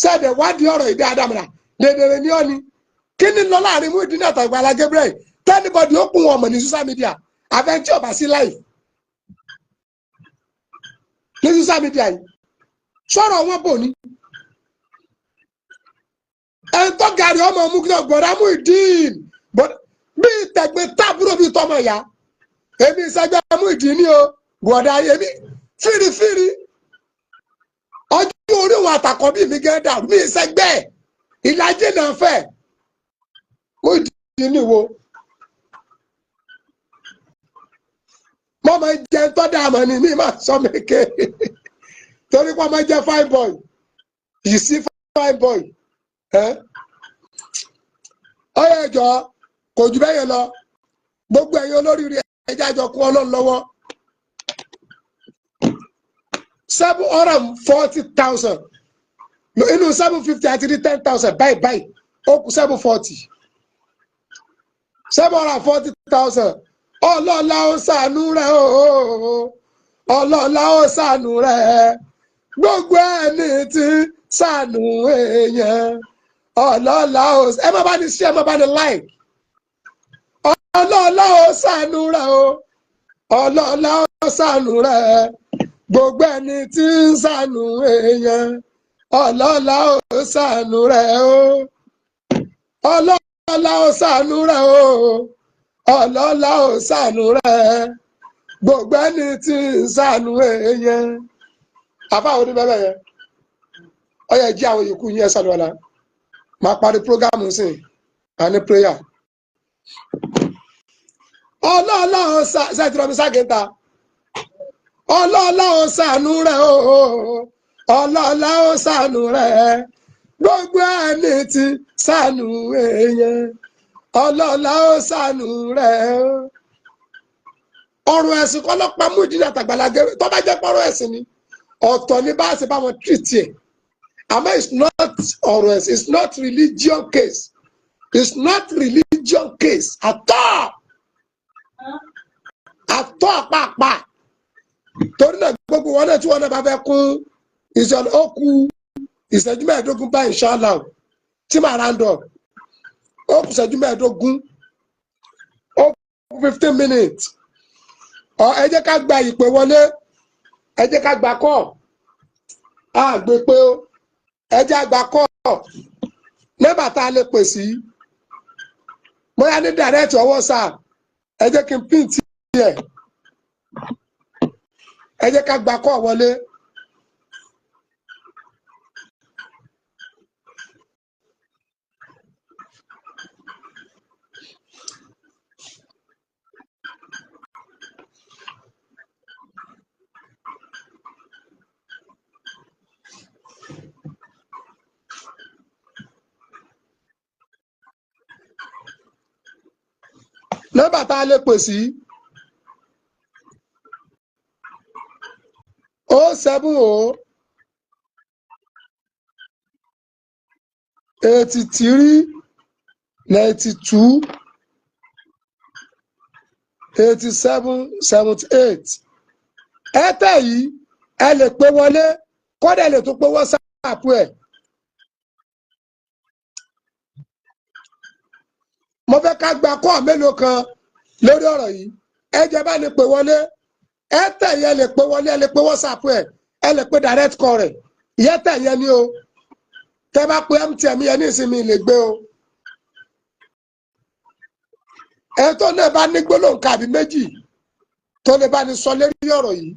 ṣẹ̀dẹ̀ wádìí ọ̀rọ̀ ìdí àdàmìnà dèdèrè ní ọ́ni kí ni lọ láàrin Múdí àtàgbàlá Gabriel tẹ́nibọ́dì ó kún wọn mọ̀ ní social media àfẹ́ntí ọ̀bà sí láì ní social media yìí sọ̀rọ̀ wọn bò ní ẹni tó gàrí ọmọ mú kí ọgbọ̀dá Muyideen bí tẹ̀gbẹ́ tábúrò bí tọmọ ìyá èmi ìṣẹ́gbẹ́ Muyideen ní o gbọ̀dá èmi fírífírí ọjọ́ orí wọn àtàkọ́ bí mi gẹ́ dàrú mi ìṣẹ́gbẹ́ ìlàjì náà fẹ́ Muyideen ní wo mọ́mọ́ jẹ́ tó dààmú ni mi máa sọ mẹ́kẹ́ torí pé ọmọ jẹ́ fine boy yìí sí fine boy ọyọ ẹjọ kò jù bẹ́ẹ̀ yẹn lọ gbogbo ẹ̀yin olóríire ẹjẹ àjọ kún Ọlọ́run lọ́wọ́ 740,000 inú 750 àti 10,000 báyìí ó kù 740 740,000 ọlọ́lá ó ṣàánú rẹ̀ ọlọ́lá ó ṣàánú rẹ̀ gbogbo ẹni tí ṣàánú èèyàn ọlọ́lá ó ẹ má bá ní share ẹ má bá ní like ọlọ́lá ó ṣàánú rẹ̀ ọlọ́lá ó ṣàánú rẹ̀ gbogbo ẹni tí ń ṣàánú èèyàn ọlọ́lá ó ṣàánú rẹ̀ ọlọ́lá ó ṣàánú rẹ̀ ọlọ́lá ó ṣàánú rẹ̀ gbogbo ẹni tí ń ṣàánú èèyàn àbáwọn oníbẹ̀bẹ̀ yẹn ó yẹ jí àwọn yòókù yín ẹ ṣàlùwàlá máa parí prógámù sí àní prayer ọlọ́lá ó ṣàtìrọ̀mí ságẹ́ta ọlọ́lá ó ṣàánú rẹ̀ ọlọ́lá ó ṣàánú rẹ̀ gbogbo ẹni tí ṣàánú èèyàn ọlọ́lá ó ṣàánú rẹ̀ ọ̀rọ̀ ẹ̀sìn kọ́ lọ́pàá Muyideen àtàgbàlá Gabriel tó bá jẹ́ pọ́rọ̀ ẹ̀sìn ni ọ̀tọ̀ ní bá a ṣe bá wọn treat ẹ̀ àmọ́ it's not ọ̀rọ̀ ẹ̀sìn it's not religion case it's not religion case at all pàápàá torí náà gbogbo wọn náà tí wọn náà bá fẹ́ kún ìṣẹ̀lẹ̀ ó kù ìṣẹ́jú mẹ́ẹ̀ẹ́dógún bá inshallah tí màá round up ó kù ìṣẹ́jú mẹ́ẹ̀ẹ́dógún ó kù 15 minutes ẹ jẹ́ ká gba ìpè wọlé ẹ jẹ́ ká gba kọ́ àgbè pé ó ẹ jẹ́ àgbà kọ́ nọ́mbà tá a lè pè sí bóyá ní direct ọwọ́ sáà ẹ jẹ́ kí n pín tiẹ̀ ẹ jẹ́ ká gba kọ́ wọlé. Nọ́mbà tá a lè pè sí 070 83 92 87 78 ẹ̀tẹ̀ yìí ẹ lè pè wọlé kódà lè tún pè WhatsApp ẹ̀. mo fẹ́ ká gba kọ́ mélòó kan lórí ọ̀rọ̀ yìí ẹ jẹ́ bá lè pè wọlé ẹ̀tẹ̀ yẹn lè pè wọlé ẹ lè pè WhatsApp ẹ̀ ẹ lè pè direct call rẹ̀ ìyẹ́tẹ̀ yẹn ni o tẹ́ bá pè MTN yẹn ní ìsinmi lè gbé o ẹ tó náà bá ní gbólóhùn kàbí méjì tó lè bá ní sọ lérí ọ̀rọ̀ yìí.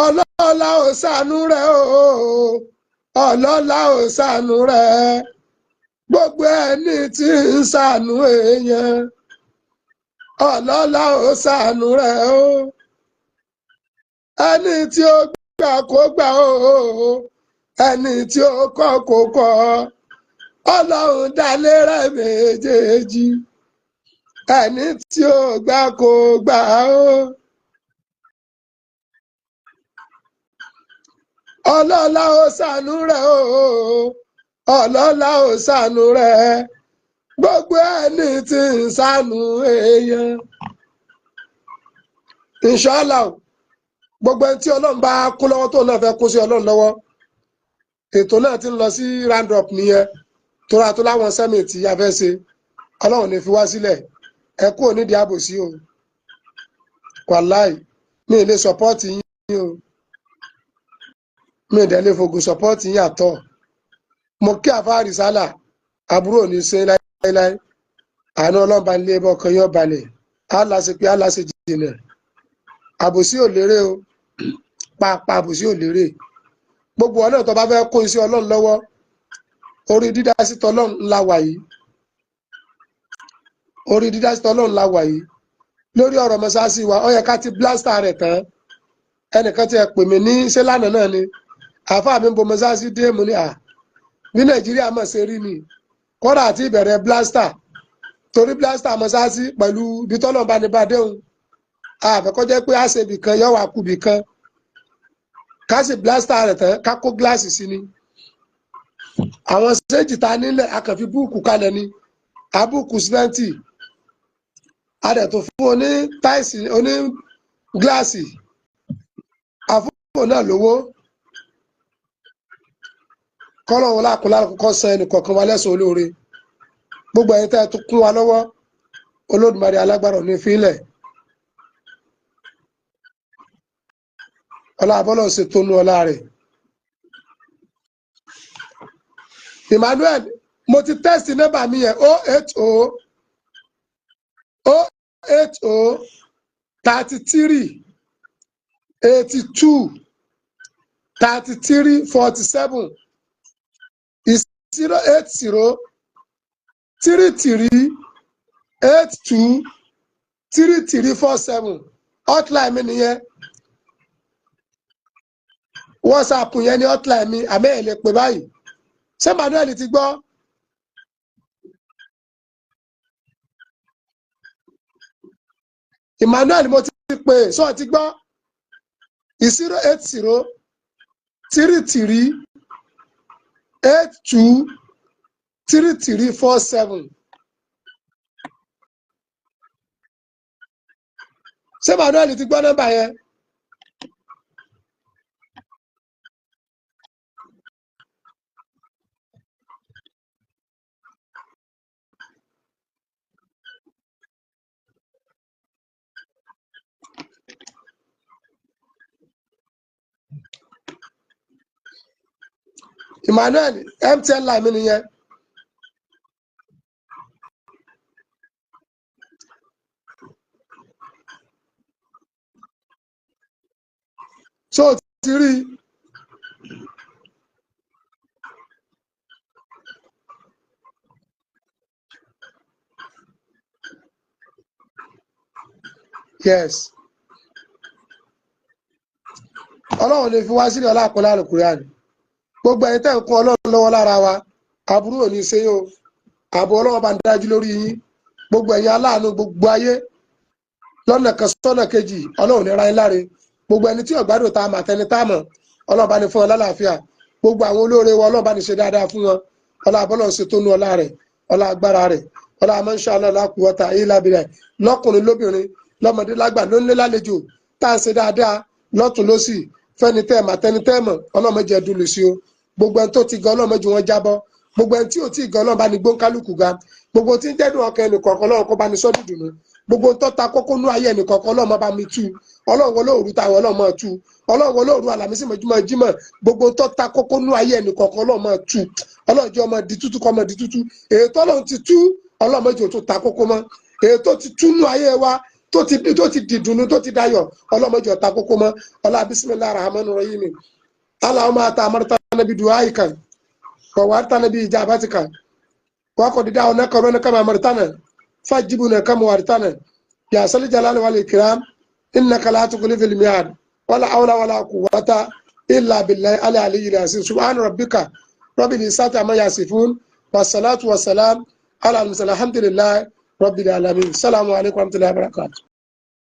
ọlọ́lá ó ṣàánú rẹ̀ ọlọ́lá ò ṣàánú rẹ̀ gbogbo ẹni tí ń ṣàánú èèyàn ọlọ́lá ò ṣàánú rẹ̀ o ẹni tí ó gbà kó gbà o ẹni tí ó kọ̀ kó kọ̀ ọlọ́run dálé rẹ̀ méjèèjì ẹni tí ó gbà kó gbà o ọlọ́lá ò ṣàánú rẹ̀ o ọlọ́lá ò ṣàánú rẹ̀ gbogbo ẹni tí ń ṣàánú èèyàn inshallah gbogbo ẹni tí ọlọ́run bá kún lọ́wọ́ tó náà fẹ́ kún sí ọlọ́run lọ́wọ́ ètò náà ti ń lọ sí round up nìyẹn tóra tó láwọn sẹ́mìtì a fẹ́ ṣe ọlọ́run ní fi wá sílẹ̀ ẹ kú onídìí àbòsí o wàláì mi ì lè sọpọ́ọ̀tì yín o mi ì dẹ̀ lè fògùn sọpọ́ọ̀tì yín àtọ̀ mo kí àfáàrí sálà àbúrò ní ṣe láéláé àánú ọlọ́run bá nílé ẹbọ kan yóò balẹ̀ aláṣẹ pé aláṣẹ jìnnà àbòsí ò lérè o pàápàá àbòsí ò lérè gbogbo ọ̀nà tó bá fẹ́ kó iṣẹ́ ọlọ́run lọ́wọ́ orí dídá sí tọlọ́run ńlá wà yìí orí dídá sí tọlọ́run ńlá wà yìí lórí ọ̀rọ̀ mọ́sáàsì wa ó yẹ ká ti blasta rẹ̀ tán ẹnìkan ti ẹ̀ pè mí ní ṣé lánàá náà ni àáfàá mi ń bo mọ́sáàsì dé mu ní à bí nàìjíríà mọ̀ ṣe rí ni kọ́dà àti ìbẹ̀rẹ̀ blasta torí blasta mọ́sáàsì pẹ̀lú ibi tọ́lọ́run bá ní bá déhùn àfẹ́kọ́jẹ́ pé àṣebì kan yọ wà kùbì kan ká sì blasta rẹ̀ tán ká kó gíláàsì sí ni àwọn séèjì ta nílẹ̀ akànfi búùkù kalẹ̀ ni abúùkù símẹ́ǹtì adẹ̀tò fún oní táìsì oní gíláàsì àfúnfò náà lówó kọ́lọ́wọ́ lákùnlá kọ́ san ẹnì kọ̀ọ̀kan wa lẹ́sùn olóore gbogbo ẹ̀yin tẹ́ ẹ tó kún wa lọ́wọ́ Olódùmarè alágbára ò ní fílẹ̀ ọlá abọ́lọ̀ ṣètò nú ọlá rẹ̀ Emmanuel mo ti tẹ́sì nọ́mbà mi yẹn 080 33 82 33 47 080 33 82 33 47 hotline mi nìyẹn WhatsApp yẹn ní hotline mi àmì ẹ̀ lè pè báyìí ṣé Emmanuel ti gbọ́ Emmanuel mo ti pè sọ ti gbọ́ 080 33 82 33 47 ṣé Emmanuel ti gbọ́ nọ́mbà yẹn Emmanuel MTN line mi nìyẹn so ti rí yes ọlọ́run lè fi wá sílẹ̀ ọlá àpọ̀lá àlùkùrẹ́ àná gbogbo ẹ̀yin tẹ́ ń kún ọlọ́run lọ́wọ́ lára wa aburú ò ní ṣe yín o ààbò ọlọ́run bá ń dájú lórí yín gbogbo ẹ̀yin aláàánú gbogbo ayé lọ́nà kan sọ́nà kejì ọlọ́run ní ra yín láre gbogbo ẹni tí ọ̀gbádùn tá a mà tẹni tá a mọ̀ ọlọ́run bá ní fún wọn lálàáfíà gbogbo àwọn olóore wa ọlọ́run bá ní ṣe dáadáa fún wọn ọlá abọ́lọ̀ ṣe tó nu ọlá rẹ̀ ọlá agbára rẹ̀ ọlá amáṣá ọlọ́run quwwata illa billah lọ́kùnrin lóbìnrin lọ́mọdé lágbà ló ń lé lálejò tá a ṣe dáadáa lọ́tún lọ́sì fẹ́ni tẹ́ mà tẹni tẹ́ mọ̀ ọlọ́run má jẹ́ dúlù sí o gbogbo ẹni tó ti gan ọlọ́run má jẹ́ wọn jábọ́ gbogbo ẹni tí ò tí ì gan ọlọ́run bá ní gbóńkálùkù ga gbogbo tí ń jẹ́dùn ọkàn ẹnì kọ̀ọ̀kan ọlọ́run kó bá ní sọ́dún dùnú gbogbo tó ta kókó nú ayé ẹnì kọ̀ọ̀kan ọlọ́run bá mi tú ọlọ́run olóòrù táwọn ọlọ́run máa tú ọlọ́run olóòrù àlàmísì mọ́júmọ́ jímọ̀ gbogbo tó ta kókó nú ayé ẹnì kọ̀ọ̀kan ọlọ́run máa tú ọlọ́run jẹ́ ọmọ di tútú kọ́ ọmọ di tútú èyí tó ọlọ́run ti tú ọlọ́run méjì tó ta kókó mọ́ èyí tó ti tú nú ayé wa tó ti dìdùnú tó ti dayọ̀ ọlọ́run méjì tó ta kókó mọ́ ọlá bismillahir rahmanir rahim Allahumma ata amarta بدعائك ووعدتنا بإجابتك وقد دعوناك ربنا كما أمرتنا فاجبنا كما وعدتنا يا ذا الجلال والإكرام إنك لا تخلف الميعاد ولا حول ولا قوة إلا بالله العلي العظيم سبحان ربك رب العزة عما يصفون والصلاة والسلام على المرسلين الحمد لله رب العالمين السلام عليكم ورحمة الله وبركاته